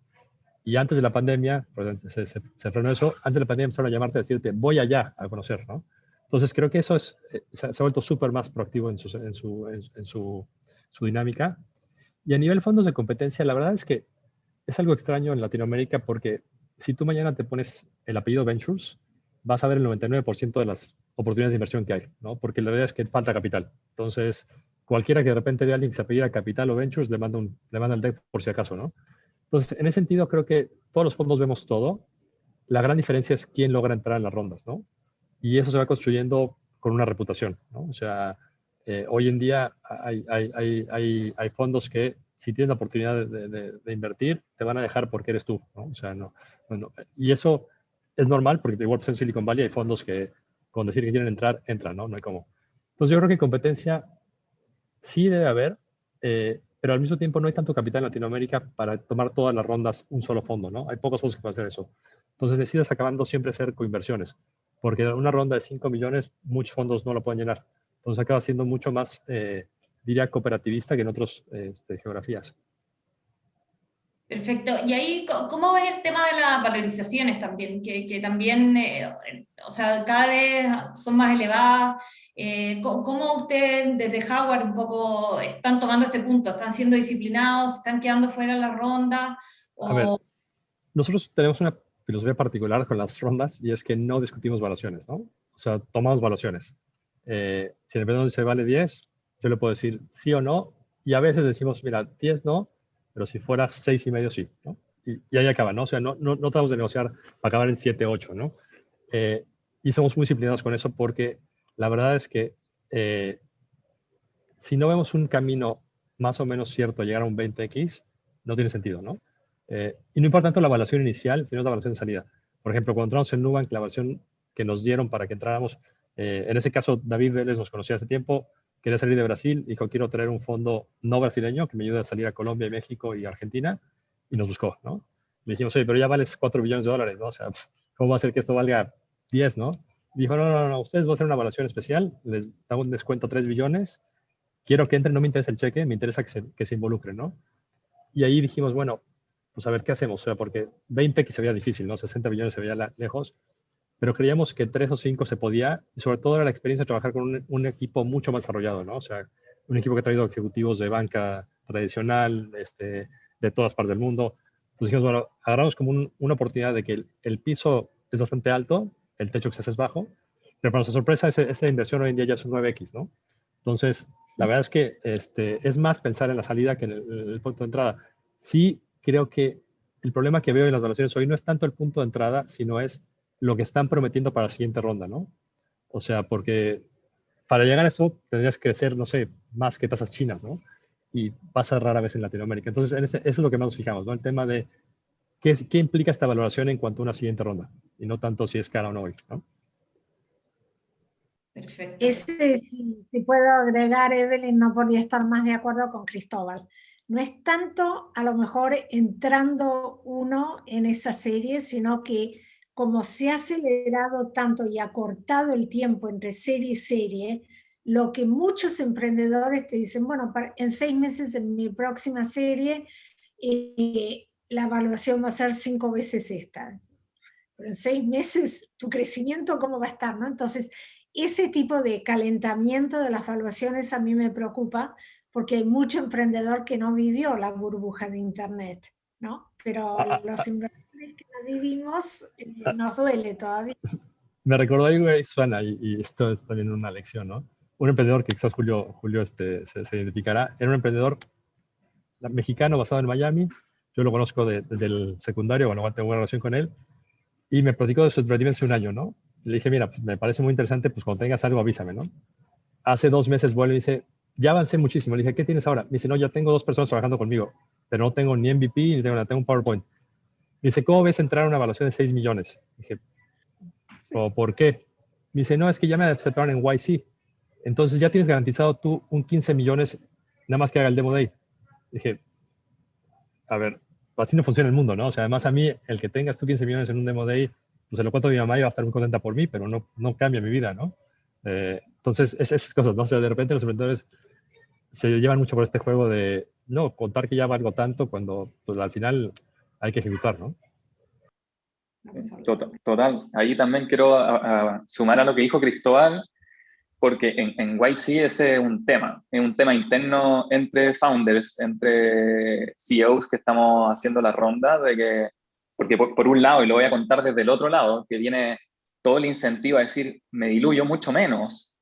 Y antes de la pandemia, pues se frenó eso, antes de la pandemia empezaron a llamarte a decirte, voy allá a conocer, ¿no? Entonces creo que eso se ha vuelto súper más proactivo en su dinámica. Y a nivel fondos de competencia, la verdad es que es algo extraño en Latinoamérica porque si tú mañana te pones el apellido Ventures, vas a ver el 99% de las oportunidades de inversión que hay, ¿no? Porque la verdad es que falta capital. Entonces, cualquiera que de repente vea a alguien que se apellida Capital o Ventures, le manda el deck por si acaso, ¿no? Entonces, en ese sentido, creo que todos los fondos vemos todo. La gran diferencia es quién logra entrar en las rondas, ¿no? Y eso se va construyendo con una reputación, ¿no? O sea, hoy en día hay fondos que si tienes la oportunidad de invertir, te van a dejar porque eres tú, ¿no? O sea, no. Y eso es normal porque igual en Silicon Valley hay fondos que con decir que quieren entrar, entran, ¿no? No hay cómo. Entonces yo creo que competencia sí debe haber, pero al mismo tiempo no hay tanto capital en Latinoamérica para tomar todas las rondas un solo fondo, ¿no? Hay pocos fondos que pueden hacer eso. Entonces decides acabando siempre ser coinversiones, porque una ronda de 5 millones, muchos fondos no lo pueden llenar. Entonces acaba siendo mucho más, diría, cooperativista que en otras geografías. Perfecto. Y ahí, ¿cómo ves el tema de las valorizaciones también? Que también, o sea, cada vez son más elevadas. ¿Cómo ustedes desde Howard un poco están tomando este punto? ¿Están siendo disciplinados? ¿Están quedando fuera de la ronda? A ver, nosotros tenemos una filosofía particular con las rondas y es que no discutimos valuaciones, ¿no? O sea, tomamos valuaciones. Si el emprendedor dice vale 10, yo le puedo decir sí o no, y a veces decimos, mira, 10 no, pero si fuera 6,5 sí, ¿no? Y ahí acaba, ¿no? O sea, no tratamos de negociar para acabar en 7, 8, ¿no? Y somos muy disciplinados con eso porque la verdad es que si no vemos un camino más o menos cierto a llegar a un 20x, no tiene sentido, ¿no? Y no importa tanto la evaluación inicial, sino la evaluación de salida. Por ejemplo, cuando entramos en Nubank, la evaluación que nos dieron para que entráramos, en ese caso David Vélez nos conocía hace tiempo, quería salir de Brasil, dijo, quiero traer un fondo no brasileño que me ayude a salir a Colombia, México y Argentina, y nos buscó, ¿no? Le dijimos, oye, pero ya vales $4 billones, ¿no? O sea, ¿cómo va a ser que esto valga 10, ¿no? Dijo, no, ustedes van a hacer una evaluación especial, les damos un descuento 3 billones, quiero que entren, no me interesa el cheque, me interesa que se involucren, ¿no? Y ahí dijimos, bueno, pues a ver qué hacemos, o sea, porque 20x se veía difícil, ¿no? 60 billones se veía lejos, pero creíamos que 3 o 5 se podía, y sobre todo era la experiencia de trabajar con un equipo mucho más desarrollado, ¿no? O sea, un equipo que ha traído ejecutivos de banca tradicional, de todas partes del mundo. Entonces dijimos, bueno, agarramos como una oportunidad de que el piso es bastante alto, el techo que se hace es bajo, pero para nuestra sorpresa, esa inversión hoy en día ya es un 9x, ¿no? Entonces, la verdad es que es más pensar en la salida que en el punto de entrada. Sí, creo que el problema que veo en las evaluaciones hoy no es tanto el punto de entrada, sino es lo que están prometiendo para la siguiente ronda, ¿no? O sea, porque para llegar a eso tendrías que crecer, no sé, más que tasas chinas, ¿no? Y pasa rara vez en Latinoamérica. Entonces, eso es lo que más nos fijamos, ¿no? El tema de qué implica esta valoración en cuanto a una siguiente ronda, y no tanto si es cara o no hoy, ¿no? Perfecto. Si puedo agregar, Evelyn, no podría estar más de acuerdo con Cristóbal. No es tanto a lo mejor entrando uno en esa serie, sino que como se ha acelerado tanto y acortado el tiempo entre serie y serie, lo que muchos emprendedores te dicen, bueno, en 6 meses en mi próxima serie, la evaluación va a ser 5 veces esta. Pero en 6 meses tu crecimiento, ¿cómo va a estar? ¿No? Entonces, ese tipo de calentamiento de las valuaciones a mí me preocupa porque hay mucho emprendedor que no vivió la burbuja de Internet, ¿no? Pero los inversores que la vivimos nos duele todavía. Me recordó ahí, güey, Suana, y esto es también una lección, ¿no? Un emprendedor que quizás Julio se identificará, era un emprendedor mexicano basado en Miami. Yo lo conozco desde el secundario, bueno, tengo buena relación con él, y me platicó de su emprendimiento hace un año, ¿no? Le dije, mira, pues, me parece muy interesante, pues cuando tengas algo avísame, ¿no? Hace 2 meses vuelve y dice, ya avancé muchísimo. Le dije, ¿qué tienes ahora? Me dice, no, ya tengo 2 personas trabajando conmigo, pero no tengo ni MVP, ni tengo nada, tengo un PowerPoint. Me dice, ¿cómo ves entrar a una evaluación de 6 millones? Dije, ¿o por qué? Me dice, no, es que ya me aceptaron en YC. Entonces ya tienes garantizado tú un 15 millones, nada más que haga el demo day. Dije, a ver, así no funciona el mundo, ¿no? O sea, además a mí, el que tengas tú 15 millones en un demo day, pues se lo cuento a mi mamá y va a estar muy contenta por mí, pero no cambia mi vida, ¿no? Entonces, esas cosas, ¿no? O sea, de repente los emprendedores se llevan mucho por este juego de, no, contar que ya valgo tanto cuando pues, al final hay que ejecutar, ¿no? Total. Ahí también quiero sumar a lo que dijo Cristóbal, porque en YC ese es un tema interno entre founders, entre CEOs que estamos haciendo la ronda, porque por un lado, y lo voy a contar desde el otro lado, que viene todo el incentivo a decir, me diluyo mucho menos.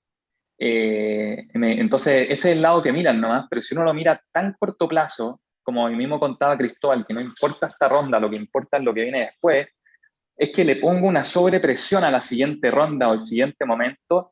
Entonces, ese es el lado que miran nomás, pero si uno lo mira a tan corto plazo, como mismo contaba Cristóbal, que no importa esta ronda, lo que importa es lo que viene después, es que le pongo una sobrepresión a la siguiente ronda o el siguiente momento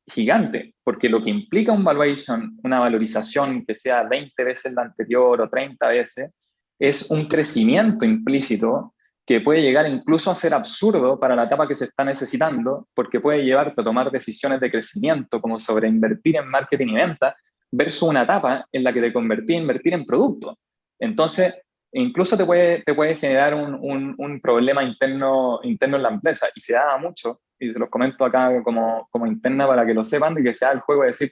gigante, porque lo que implica un valuation, una valorización que sea 20 veces la anterior o 30 veces, es un crecimiento implícito que puede llegar incluso a ser absurdo para la etapa que se está necesitando, porque puede llevarte a tomar decisiones de crecimiento, como sobreinvertir en marketing y venta, versus una etapa en la que te convertí a invertir en producto. Entonces, incluso te puede generar un problema interno en la empresa, y se da mucho, y se los comento acá como interna para que lo sepan, de que sea el juego de decir,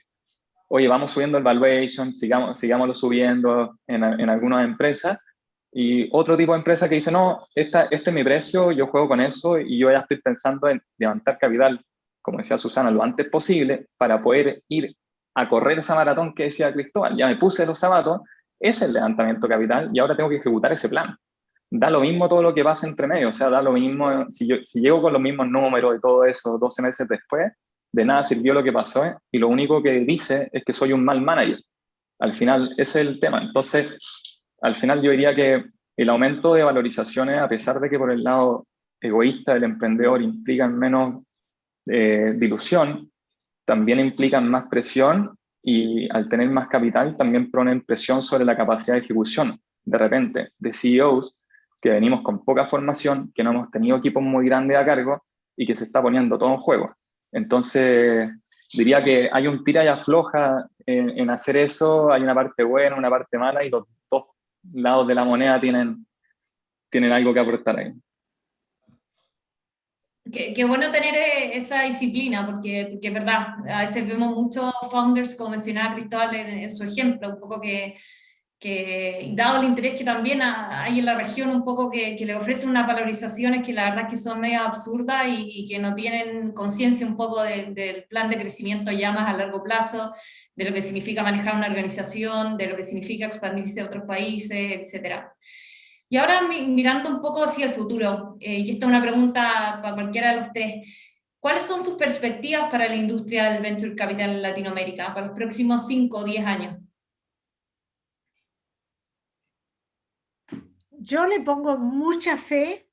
oye, vamos subiendo el valuation, sigámoslo subiendo en algunas empresas, y otro tipo de empresa que dice, no, este es mi precio, yo juego con eso, y yo ya estoy pensando en levantar capital, como decía Susana, lo antes posible, para poder ir a correr esa maratón que decía Cristóbal. Ya me puse los zapatos, es el levantamiento capital, y ahora tengo que ejecutar ese plan. Da lo mismo todo lo que pasa entre medio, o sea, da lo mismo, si llego con los mismos números y todo eso 12 meses después, de nada sirvió lo que pasó, y lo único que dice es que soy un mal manager. Al final, ese es el tema. Entonces, al final yo diría que el aumento de valorizaciones, a pesar de que por el lado egoísta del emprendedor implican menos dilución, también implican más presión, y al tener más capital también ponen presión sobre la capacidad de ejecución, de repente, de CEOs que venimos con poca formación, que no hemos tenido equipos muy grandes a cargo y que se está poniendo todo en juego. Entonces, diría que hay un tira y afloja en hacer eso, hay una parte buena, una parte mala, y los dos lados de la moneda tienen algo que aportar ahí. Qué bueno tener esa disciplina, porque es verdad, a veces vemos muchos founders, como mencionaba Cristóbal en su ejemplo, un poco que dado el interés que también hay en la región, un poco que le ofrecen unas valorizaciones que la verdad es que son medio absurdas y que no tienen conciencia un poco del plan de crecimiento ya más a largo plazo, de lo que significa manejar una organización, de lo que significa expandirse a otros países, etc. Y ahora mirando un poco hacia el futuro, y esta es una pregunta para cualquiera de los tres, ¿cuáles son sus perspectivas para la industria del venture capital en Latinoamérica para los próximos 5 o 10 años? Yo le pongo mucha fe,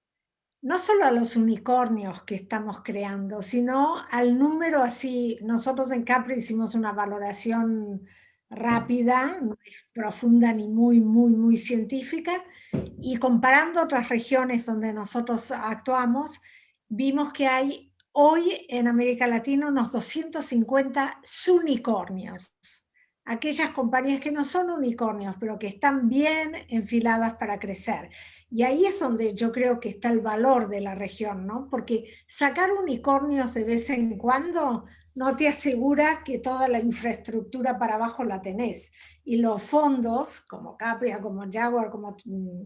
no solo a los unicornios que estamos creando, sino al número así. Nosotros en Capri hicimos una valoración rápida, no es profunda ni muy científica, y comparando otras regiones donde nosotros actuamos, vimos que hay hoy en América Latina unos 250 unicornios. Aquellas compañías que no son unicornios, pero que están bien enfiladas para crecer. Y ahí es donde yo creo que está el valor de la región, ¿no? Porque sacar unicornios de vez en cuando no te asegura que toda la infraestructura para abajo la tenés. Y los fondos, como Capria, como Jaguar, como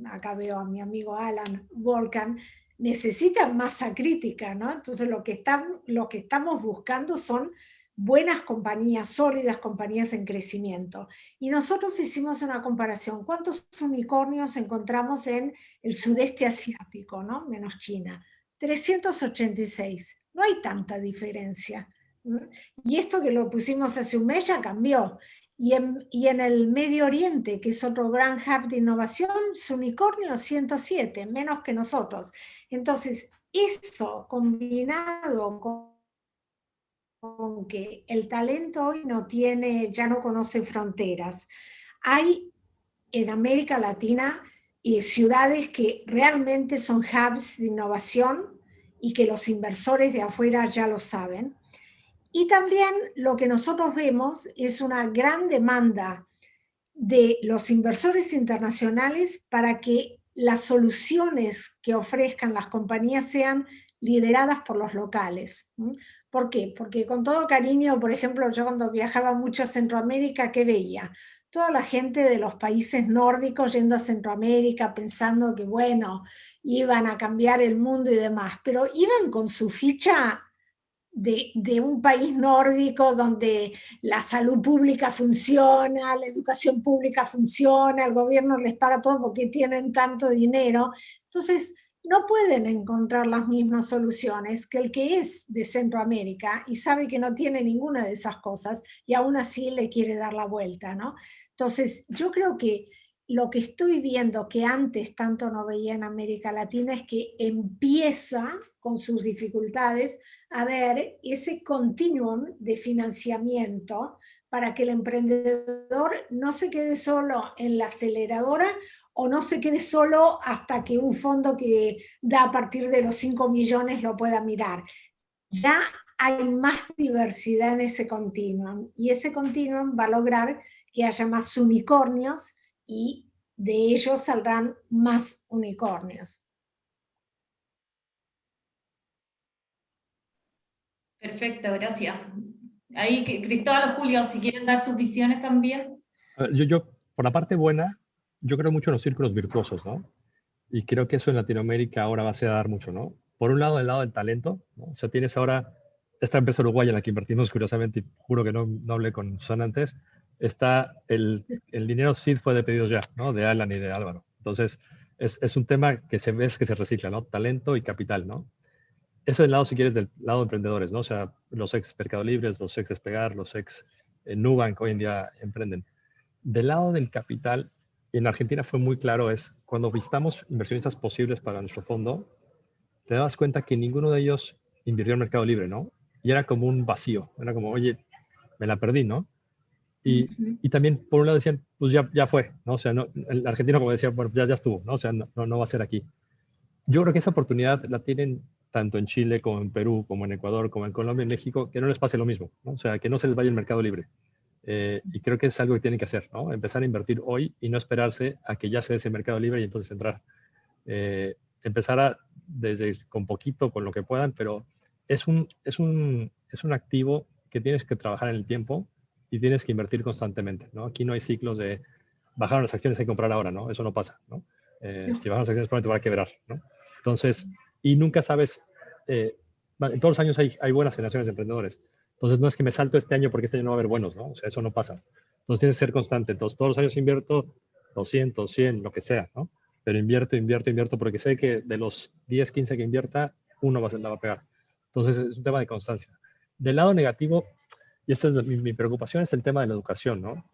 acá veo a mi amigo Alan Volcan, necesitan masa crítica, ¿no? Entonces lo que estamos buscando son buenas compañías, sólidas compañías en crecimiento. Y nosotros hicimos una comparación. ¿Cuántos unicornios encontramos en el sudeste asiático, ¿no? Menos China? 386. No hay tanta diferencia. Y esto que lo pusimos hace un mes ya cambió. Y en el Medio Oriente, que es otro gran hub de innovación, su unicornio 107, menos que nosotros. Entonces, eso combinado con que el talento hoy ya no conoce fronteras. Hay en América Latina ciudades que realmente son hubs de innovación y que los inversores de afuera ya lo saben. Y también lo que nosotros vemos es una gran demanda de los inversores internacionales para que las soluciones que ofrezcan las compañías sean lideradas por los locales. ¿Por qué? Porque con todo cariño, por ejemplo, yo cuando viajaba mucho a Centroamérica, ¿qué veía? Toda la gente de los países nórdicos yendo a Centroamérica pensando que, bueno, iban a cambiar el mundo y demás, pero iban con su ficha de un país nórdico donde la salud pública funciona, la educación pública funciona, el gobierno les paga todo porque tienen tanto dinero. Entonces, no pueden encontrar las mismas soluciones que el que es de Centroamérica y sabe que no tiene ninguna de esas cosas y aún así le quiere dar la vuelta, ¿no? Entonces, yo creo que lo que estoy viendo que antes tanto no veía en América Latina es que empieza con sus dificultades a ver ese continuum de financiamiento para que el emprendedor no se quede solo en la aceleradora o no se quede solo hasta que un fondo que da a partir de los 5 millones lo pueda mirar. Ya hay más diversidad en ese continuum y ese continuum va a lograr que haya más unicornios y de ellos saldrán más unicornios. Perfecto, gracias. Ahí, Cristóbal o Julio, si quieren dar sus visiones también. Yo, por la parte buena, yo creo mucho en los círculos virtuosos, ¿no? Y creo que eso en Latinoamérica ahora va a ser a dar mucho, ¿no? Por un lado, el lado del talento, ¿no? O sea, tienes ahora esta empresa uruguaya en la que invertimos, curiosamente, y juro que no hablé con Susana antes, está el dinero seed fue de pedidos ya, ¿no? De Alan y de Álvaro. Entonces, es un tema que se ve que se recicla, ¿no? Talento y capital, ¿no? ese es el lado, si quieres, del lado de emprendedores, ¿no? O sea, los ex Mercado Libres, los ex Despegar, los ex Nubank hoy en día emprenden. Del lado del capital, en Argentina fue muy claro, es cuando visitamos inversionistas posibles para nuestro fondo, te das cuenta que ninguno de ellos invirtió en Mercado Libre, ¿no? Y era como un vacío, era como, oye, me la perdí, ¿no? Y también, por un lado, decían, pues ya fue, ¿no? O sea, no, el argentino como decía, bueno, ya estuvo, ¿no? O sea, no va a ser aquí. Yo creo que esa oportunidad la tienen tanto en Chile como en Perú, como en Ecuador, como en Colombia, en México, que no les pase lo mismo, ¿no? O sea, que no se les vaya el mercado libre. Y creo que es algo que tienen que hacer, ¿no? Empezar a invertir hoy y no esperarse a que ya se dé ese mercado libre y entonces entrar. Empezar desde con poquito, con lo que puedan, pero es un activo que tienes que trabajar en el tiempo y tienes que invertir constantemente, ¿no? Aquí no hay ciclos de bajar las acciones, hay que comprar ahora, ¿no? Eso no pasa, ¿no? Si bajan las acciones, probablemente va a quebrar, ¿no? Entonces, y nunca sabes, en todos los años hay buenas generaciones de emprendedores. Entonces, no es que me salto este año porque este año no va a haber buenos, ¿no? O sea, eso no pasa. Entonces, tienes que ser constante. Entonces, todos los años invierto 200, 100, lo que sea, ¿no? Pero invierto, porque sé que de los 10, 15 que invierta, uno la va a pegar. Entonces, es un tema de constancia. Del lado negativo, y esta es mi preocupación, es el tema de la educación, ¿no?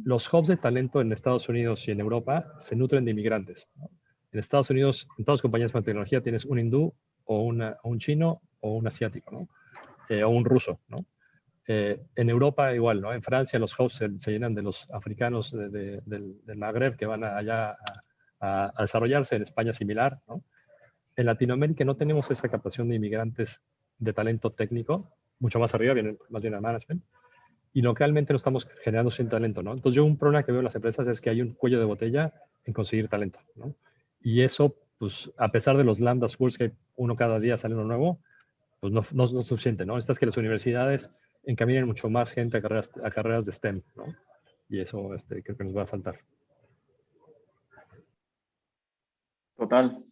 Los hubs de talento en Estados Unidos y en Europa se nutren de inmigrantes, ¿no? En Estados Unidos, en todas las compañías con tecnología, tienes un hindú o un chino o un asiático, ¿no? O un ruso, ¿no? En Europa igual, ¿no? En Francia los hubs se llenan de los africanos del Magreb que van allá a desarrollarse. En España similar, ¿no? En Latinoamérica no tenemos esa captación de inmigrantes de talento técnico, mucho más arriba, vienen más bien al management, y localmente no estamos generando sin talento, ¿no? Entonces yo un problema que veo en las empresas es que hay un cuello de botella en conseguir talento, ¿no? Y eso, pues a pesar de los lambda schools que uno cada día sale uno nuevo, pues no es suficiente, ¿no? Estas que las universidades encaminen mucho más gente a carreras de STEM, ¿no? Y eso creo que nos va a faltar. Total.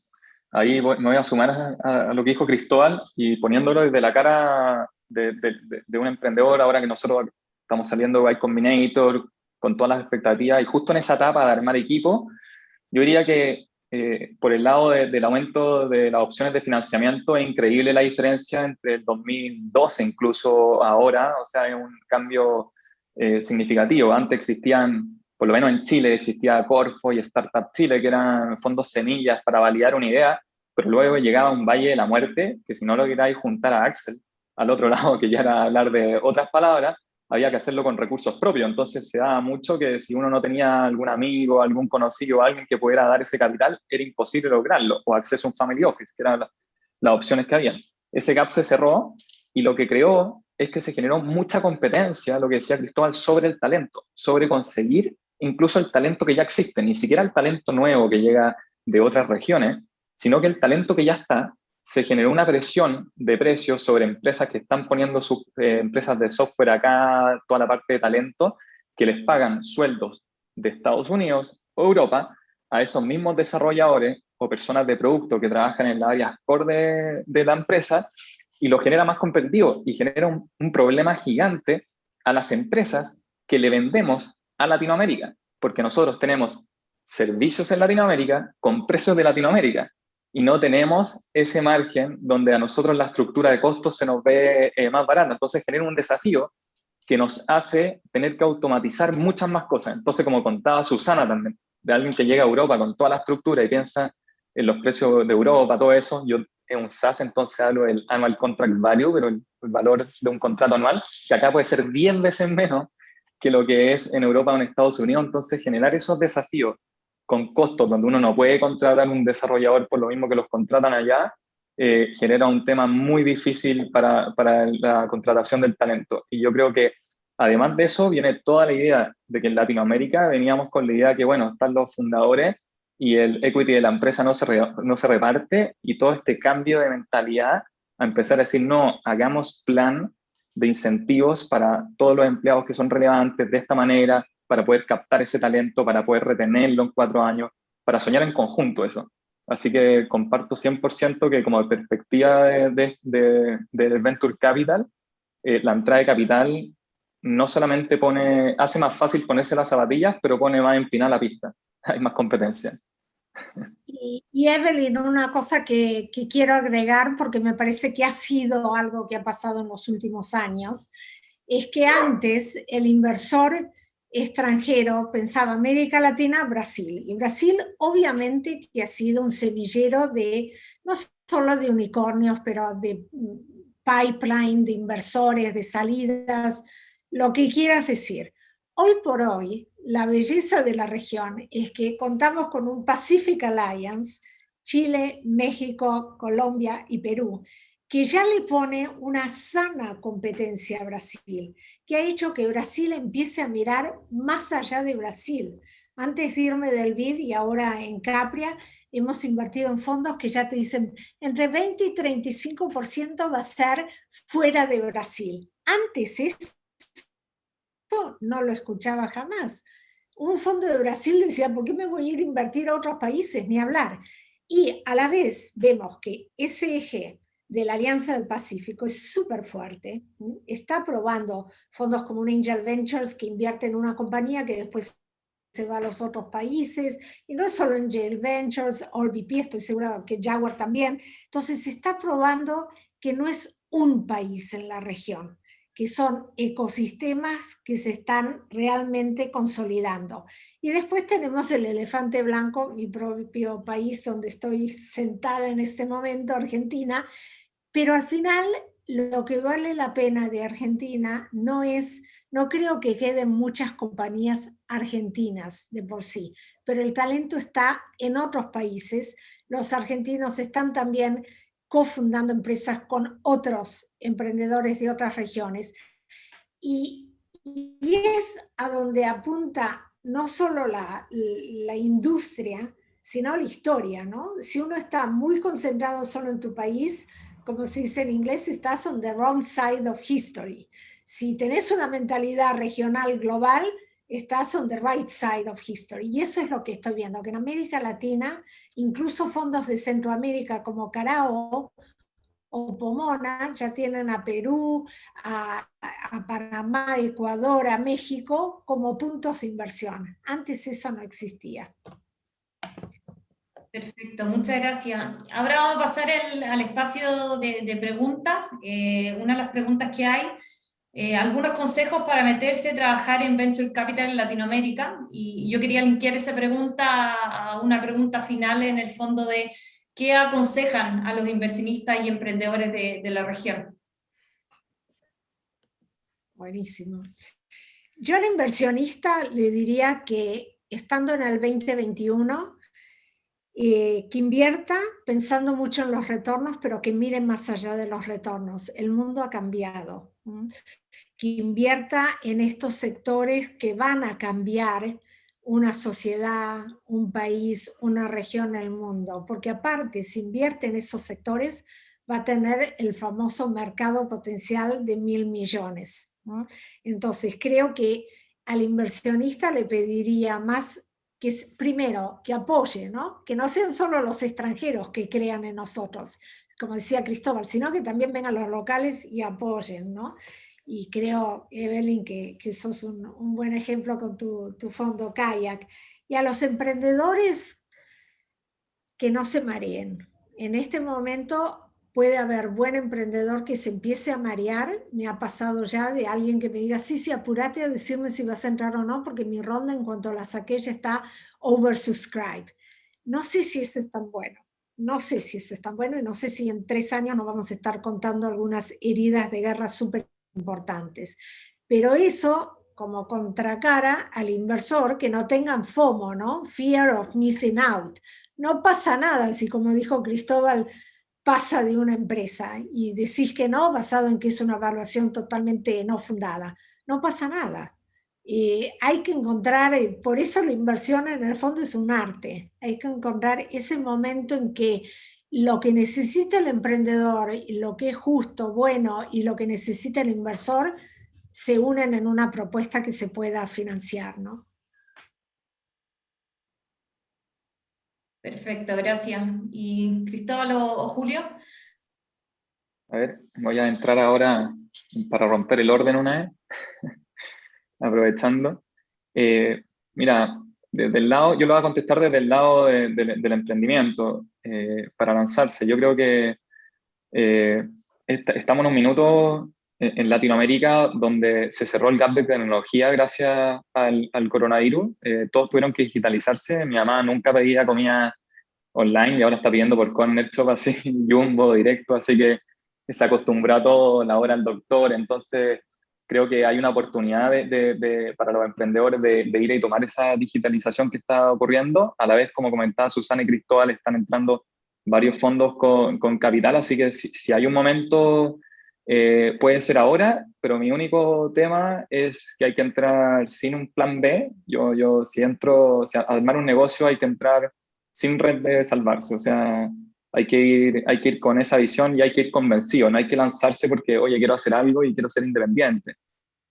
Ahí me voy a sumar a lo que dijo Cristóbal y poniéndolo desde la cara de un emprendedor, ahora que nosotros estamos saliendo de Y Combinator con todas las expectativas y justo en esa etapa de armar equipo, yo diría que por el lado del aumento de las opciones de financiamiento es increíble la diferencia entre el 2012 incluso ahora, o sea, es un cambio significativo. Antes existían, por lo menos en Chile, existía Corfo y Startup Chile, que eran fondos semillas para validar una idea, pero luego llegaba un valle de la muerte, que si no lo queráis juntar a Axel al otro lado, que ya era hablar de otras palabras, había que hacerlo con recursos propios. Entonces se daba mucho que si uno no tenía algún amigo, algún conocido, alguien que pudiera dar ese capital, era imposible lograrlo, o acceso a un family office, que eran las opciones que había. Ese gap se cerró y lo que creó es que se generó mucha competencia, lo que decía Cristóbal, sobre el talento, sobre conseguir incluso el talento que ya existe, ni siquiera el talento nuevo que llega de otras regiones, sino que el talento que ya está. Se generó una presión de precios sobre empresas que están poniendo sus empresas de software acá, toda la parte de talento, que les pagan sueldos de Estados Unidos o Europa a esos mismos desarrolladores o personas de producto que trabajan en las áreas core de la empresa, y lo genera más competitivo y genera un problema gigante a las empresas que le vendemos a Latinoamérica, porque nosotros tenemos servicios en Latinoamérica con precios de Latinoamérica, y no tenemos ese margen donde a nosotros la estructura de costos se nos ve más barata. Entonces genera un desafío que nos hace tener que automatizar muchas más cosas. Entonces, como contaba Susana también, de alguien que llega a Europa con toda la estructura y piensa en los precios de Europa, todo eso, yo en un SaaS entonces hablo del Annual Contract Value, pero el valor de un contrato anual, que acá puede ser 10 veces menos que lo que es en Europa o en Estados Unidos. Entonces generar esos desafíos con costos donde uno no puede contratar un desarrollador por lo mismo que los contratan allá, genera un tema muy difícil para la contratación del talento. Y yo creo que además de eso viene toda la idea de que en Latinoamérica veníamos con la idea que, bueno, están los fundadores y el equity de la empresa no se reparte, y todo este cambio de mentalidad a empezar a decir, no, hagamos plan de incentivos para todos los empleados que son relevantes de esta manera, para poder captar ese talento, para poder retenerlo en 4 años, para soñar en conjunto eso. Así que comparto 100% que como perspectiva de Venture Capital, la entrada de capital no solamente hace más fácil ponerse las zapatillas, pero pone más empinada la pista. Hay más competencia. Y Evelyn, una cosa que quiero agregar, porque me parece que ha sido algo que ha pasado en los últimos años, es que antes el inversor extranjero pensaba América Latina, Brasil. Y Brasil obviamente que ha sido un semillero de, no solo de unicornios, pero de pipeline, de inversores, de salidas, lo que quieras decir. Hoy por hoy, la belleza de la región es que contamos con un Pacific Alliance, Chile, México, Colombia y Perú, que ya le pone una sana competencia a Brasil, que ha hecho que Brasil empiece a mirar más allá de Brasil. Antes de irme del BID y ahora en Capria, hemos invertido en fondos que ya te dicen entre 20 y 35% va a ser fuera de Brasil. Antes eso no lo escuchaba jamás. Un fondo de Brasil decía, ¿por qué me voy a ir a invertir a otros países? Ni hablar. Y a la vez vemos que ese eje de la Alianza del Pacífico es súper fuerte. Está aprobando fondos como un Angel Ventures que invierte en una compañía que después se va a los otros países, y no solo Angel Ventures, OLVP, estoy segura que Jaguar también. Entonces se está probando que no es un país en la región, que son ecosistemas que se están realmente consolidando. Y después tenemos el elefante blanco, mi propio país donde estoy sentada en este momento, Argentina, pero al final lo que vale la pena de Argentina no creo que queden muchas compañías argentinas de por sí, pero el talento está en otros países. Los argentinos están también cofundando empresas con otros emprendedores de otras regiones. Y es a donde apunta no solo la industria, sino la historia, ¿no? Si uno está muy concentrado solo en tu país, como se dice en inglés, estás on the wrong side of history. Si tenés una mentalidad regional global, estás on the right side of history. Y eso es lo que estoy viendo, que en América Latina, incluso fondos de Centroamérica como Carao o Pomona ya tienen a Perú, a Panamá, Ecuador, a México como puntos de inversión. Antes eso no existía. Perfecto, muchas gracias. Ahora vamos a pasar al espacio de preguntas. Una de las preguntas que hay, algunos consejos para meterse a trabajar en Venture Capital en Latinoamérica. Y yo quería linkear esa pregunta a una pregunta final en el fondo de qué aconsejan a los inversionistas y emprendedores de la región. Buenísimo. Yo al inversionista le diría que estando en el 2021, que invierta pensando mucho en los retornos, pero que mire más allá de los retornos. El mundo ha cambiado. Que invierta en estos sectores que van a cambiar una sociedad, un país, una región, el mundo. Porque aparte, si invierte en esos sectores, va a tener el famoso mercado potencial de 1.000 millones. ¿No? Entonces, creo que al inversionista le pediría más que primero, que apoye, ¿no? Que no sean solo los extranjeros que crean en nosotros, como decía Cristóbal, sino que también vengan los locales y apoyen, ¿no? Y creo, Evelyn, que sos un buen ejemplo con tu fondo Kayak. Y a los emprendedores que no se mareen. En este momento puede haber buen emprendedor que se empiece a marear. Me ha pasado ya de alguien que me diga, sí, apúrate a decirme si vas a entrar o no, porque mi ronda en cuanto la saqué ya está oversubscribed. No sé si eso es tan bueno. No sé si eso es tan bueno y no sé si en 3 años nos vamos a estar contando algunas heridas de guerra súper importantes. Pero eso como contracara al inversor que no tengan FOMO, ¿no? Fear of missing out. No pasa nada si, como dijo Cristóbal, pasa de una empresa y decís que no, basado en que es una evaluación totalmente no fundada. No pasa nada. Hay que encontrar, por eso la inversión en el fondo es un arte. Hay que encontrar ese momento en que lo que necesita el emprendedor, lo que es justo, bueno, y lo que necesita el inversor se unen en una propuesta que se pueda financiar, ¿no? Perfecto, gracias. ¿Y Cristóbal o Julio? A ver, voy a entrar ahora para romper el orden una vez, aprovechando. Mira, desde el lado, yo lo voy a contestar desde el lado del emprendimiento para lanzarse. Yo creo que estamos en un minuto en Latinoamérica donde se cerró el gap de tecnología gracias al coronavirus. Todos tuvieron que digitalizarse. Mi mamá nunca pedía comida online y ahora está pidiendo por Corner Shop, así, Jumbo, directo, así que se acostumbró a todo, la hora del doctor. Entonces, creo que hay una oportunidad para los emprendedores de ir y tomar esa digitalización que está ocurriendo. A la vez, como comentaba Susana y Cristóbal, están entrando varios fondos con capital, así que si hay un momento, puede ser ahora, pero mi único tema es que hay que entrar sin un plan B. Yo si entro, o sea, a armar un negocio hay que entrar sin red de salvarse, o sea, hay que ir con esa visión y hay que ir convencido, no hay que lanzarse porque, oye, quiero hacer algo y quiero ser independiente.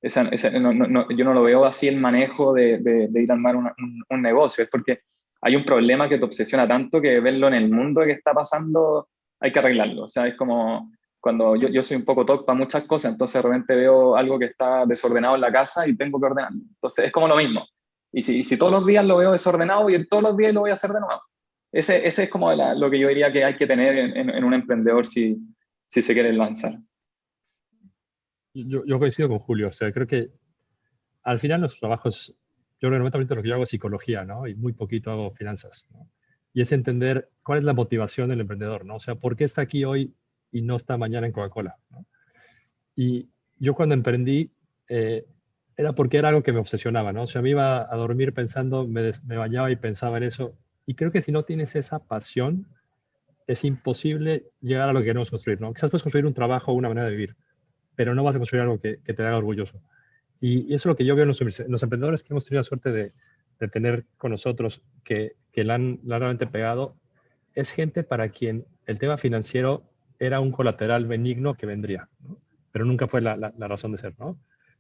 Yo no lo veo así el manejo de ir a armar un negocio, es porque hay un problema que te obsesiona tanto que verlo en el mundo que está pasando, hay que arreglarlo. O sea, es como cuando yo soy un poco TOC para muchas cosas, entonces de repente veo algo que está desordenado en la casa y tengo que ordenarlo. Entonces es como lo mismo. Y si todos los días lo veo desordenado, y todos los días lo voy a hacer de nuevo. Ese es como lo que yo diría que hay que tener en un emprendedor si se quiere lanzar. Yo coincido con Julio. O sea, creo que al final los trabajos, yo creo que 90% de lo que yo hago es psicología, ¿no? Y muy poquito hago finanzas, ¿no? Y es entender cuál es la motivación del emprendedor, ¿no? O sea, ¿por qué está aquí hoy y no está mañana en Coca-Cola, ¿no? Y yo cuando emprendí, era porque era algo que me obsesionaba, ¿no? O sea, me iba a dormir pensando, me bañaba y pensaba en eso. Y creo que si no tienes esa pasión, es imposible llegar a lo que queremos construir, ¿no? Quizás puedes construir un trabajo o una manera de vivir, pero no vas a construir algo que te haga orgulloso. Y eso es lo que yo veo en los emprendedores que hemos tenido la suerte de tener con nosotros, que la han realmente pegado. Es gente para quien el tema financiero era un colateral benigno que vendría, ¿no? Pero nunca fue la razón de ser, ¿no?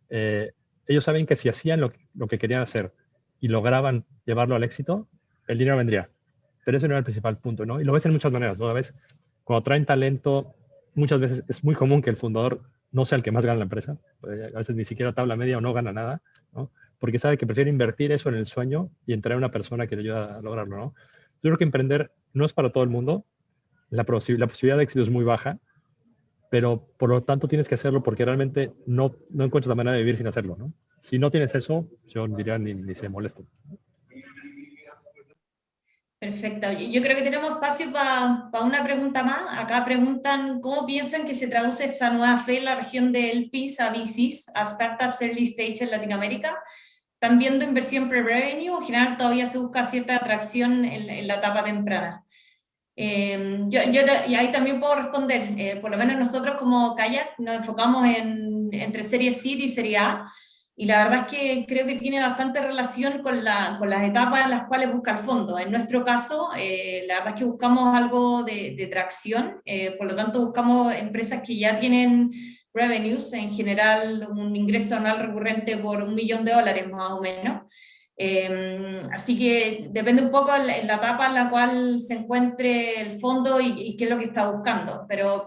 Ellos saben que si hacían lo que querían hacer y lograban llevarlo al éxito, el dinero vendría. Pero ese no era el principal punto, ¿no? Y lo ves en muchas maneras, ¿no? A veces, cuando traen talento, muchas veces es muy común que el fundador no sea el que más gana en la empresa. A veces ni siquiera tabla media o no gana nada, ¿no? Porque sabe que prefiere invertir eso en el sueño y entrar a una persona que le ayuda a lograrlo, ¿no? Yo creo que emprender no es para todo el mundo. La posibilidad de éxito es muy baja, pero por lo tanto tienes que hacerlo porque realmente no encuentras la manera de vivir sin hacerlo, ¿no? Si no tienes eso, yo diría ni se molesten. Perfecto. Yo creo que tenemos espacio para una pregunta más. Acá preguntan cómo piensan que se traduce esa nueva fe en la región de LPs a VCs, a startups early stage en Latinoamérica. ¿Están viendo inversión pre-revenue o en general todavía se busca cierta atracción en la etapa temprana? Y ahí también puedo responder. Por lo menos nosotros como Kayak nos enfocamos entre serie C y serie A. Y la verdad es que creo que tiene bastante relación con las etapas en las cuales busca el fondo. En nuestro caso, la verdad es que buscamos algo de tracción, por lo tanto buscamos empresas que ya tienen revenues, en general un ingreso anual recurrente por $1 millón más o menos. Así que depende un poco en la etapa en la cual se encuentre el fondo y qué es lo que está buscando, pero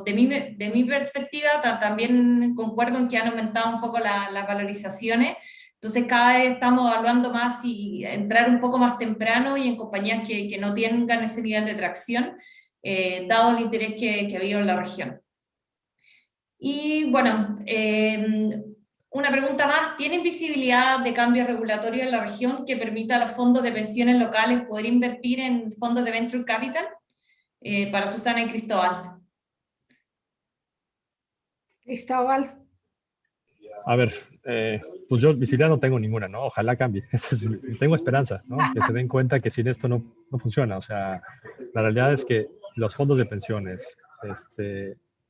de mi perspectiva también concuerdo en que han aumentado un poco las valorizaciones, entonces cada vez estamos evaluando más y entrar un poco más temprano y en compañías que no tengan ese nivel de tracción, dado el interés que ha habido en la región. Y bueno, una pregunta más, ¿tienen visibilidad de cambios regulatorios en la región que permita a los fondos de pensiones locales poder invertir en fondos de Venture Capital? Para Susana y Cristóbal. Cristóbal. A ver, pues yo visibilidad no tengo ninguna, ¿no? Ojalá cambie. Tengo esperanza, ¿no? Que se den cuenta que sin esto no funciona. O sea, la realidad es que los fondos de pensiones,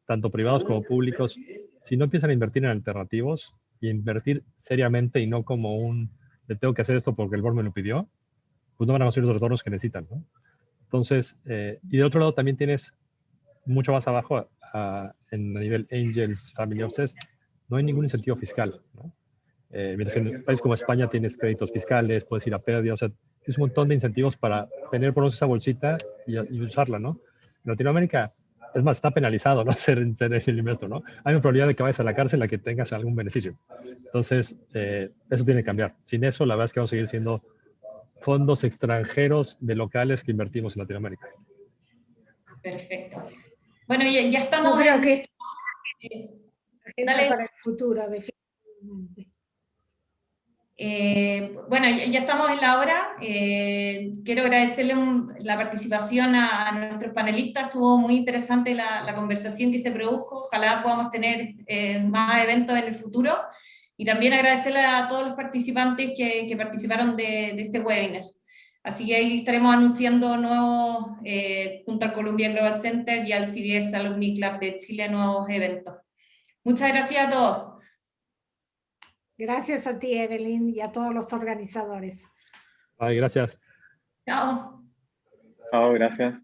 tanto privados como públicos, si no empiezan a invertir en alternativos y invertir seriamente y no como le tengo que hacer esto porque el board me lo pidió, pues no van a conseguir los retornos que necesitan, ¿no? Entonces, y de otro lado también tienes mucho más abajo, en a nivel Angels, Family Offices, no hay ningún incentivo fiscal, ¿no? Mientras en un país como España tienes créditos fiscales, puedes ir a pérdida, o sea, tienes un montón de incentivos para tener por nosotros esa bolsita y usarla, ¿no? En Latinoamérica, es más, está penalizado, ¿no? Ser el investor, ¿no? Hay una probabilidad de que vayas a la cárcel a que tengas algún beneficio. Entonces, eso tiene que cambiar. Sin eso, la verdad es que vamos a seguir siendo fondos extranjeros de locales que invertimos en Latinoamérica. Perfecto. Bueno, ya Yo estamos creo que esto eh, es dale. para el futuro, definitivamente. Bueno, ya estamos en la hora. Quiero agradecerle la participación a nuestros panelistas. Estuvo muy interesante la conversación que se produjo. Ojalá podamos tener más eventos en el futuro. Y también agradecerle a todos los participantes que participaron de este webinar. Así que ahí estaremos anunciando nuevos, junto al Columbia Global Center y al CBS Alumni Club de Chile, nuevos eventos. Muchas gracias a todos. Gracias a ti, Evelyn, y a todos los organizadores. Ay, gracias. Chao. Chao, gracias.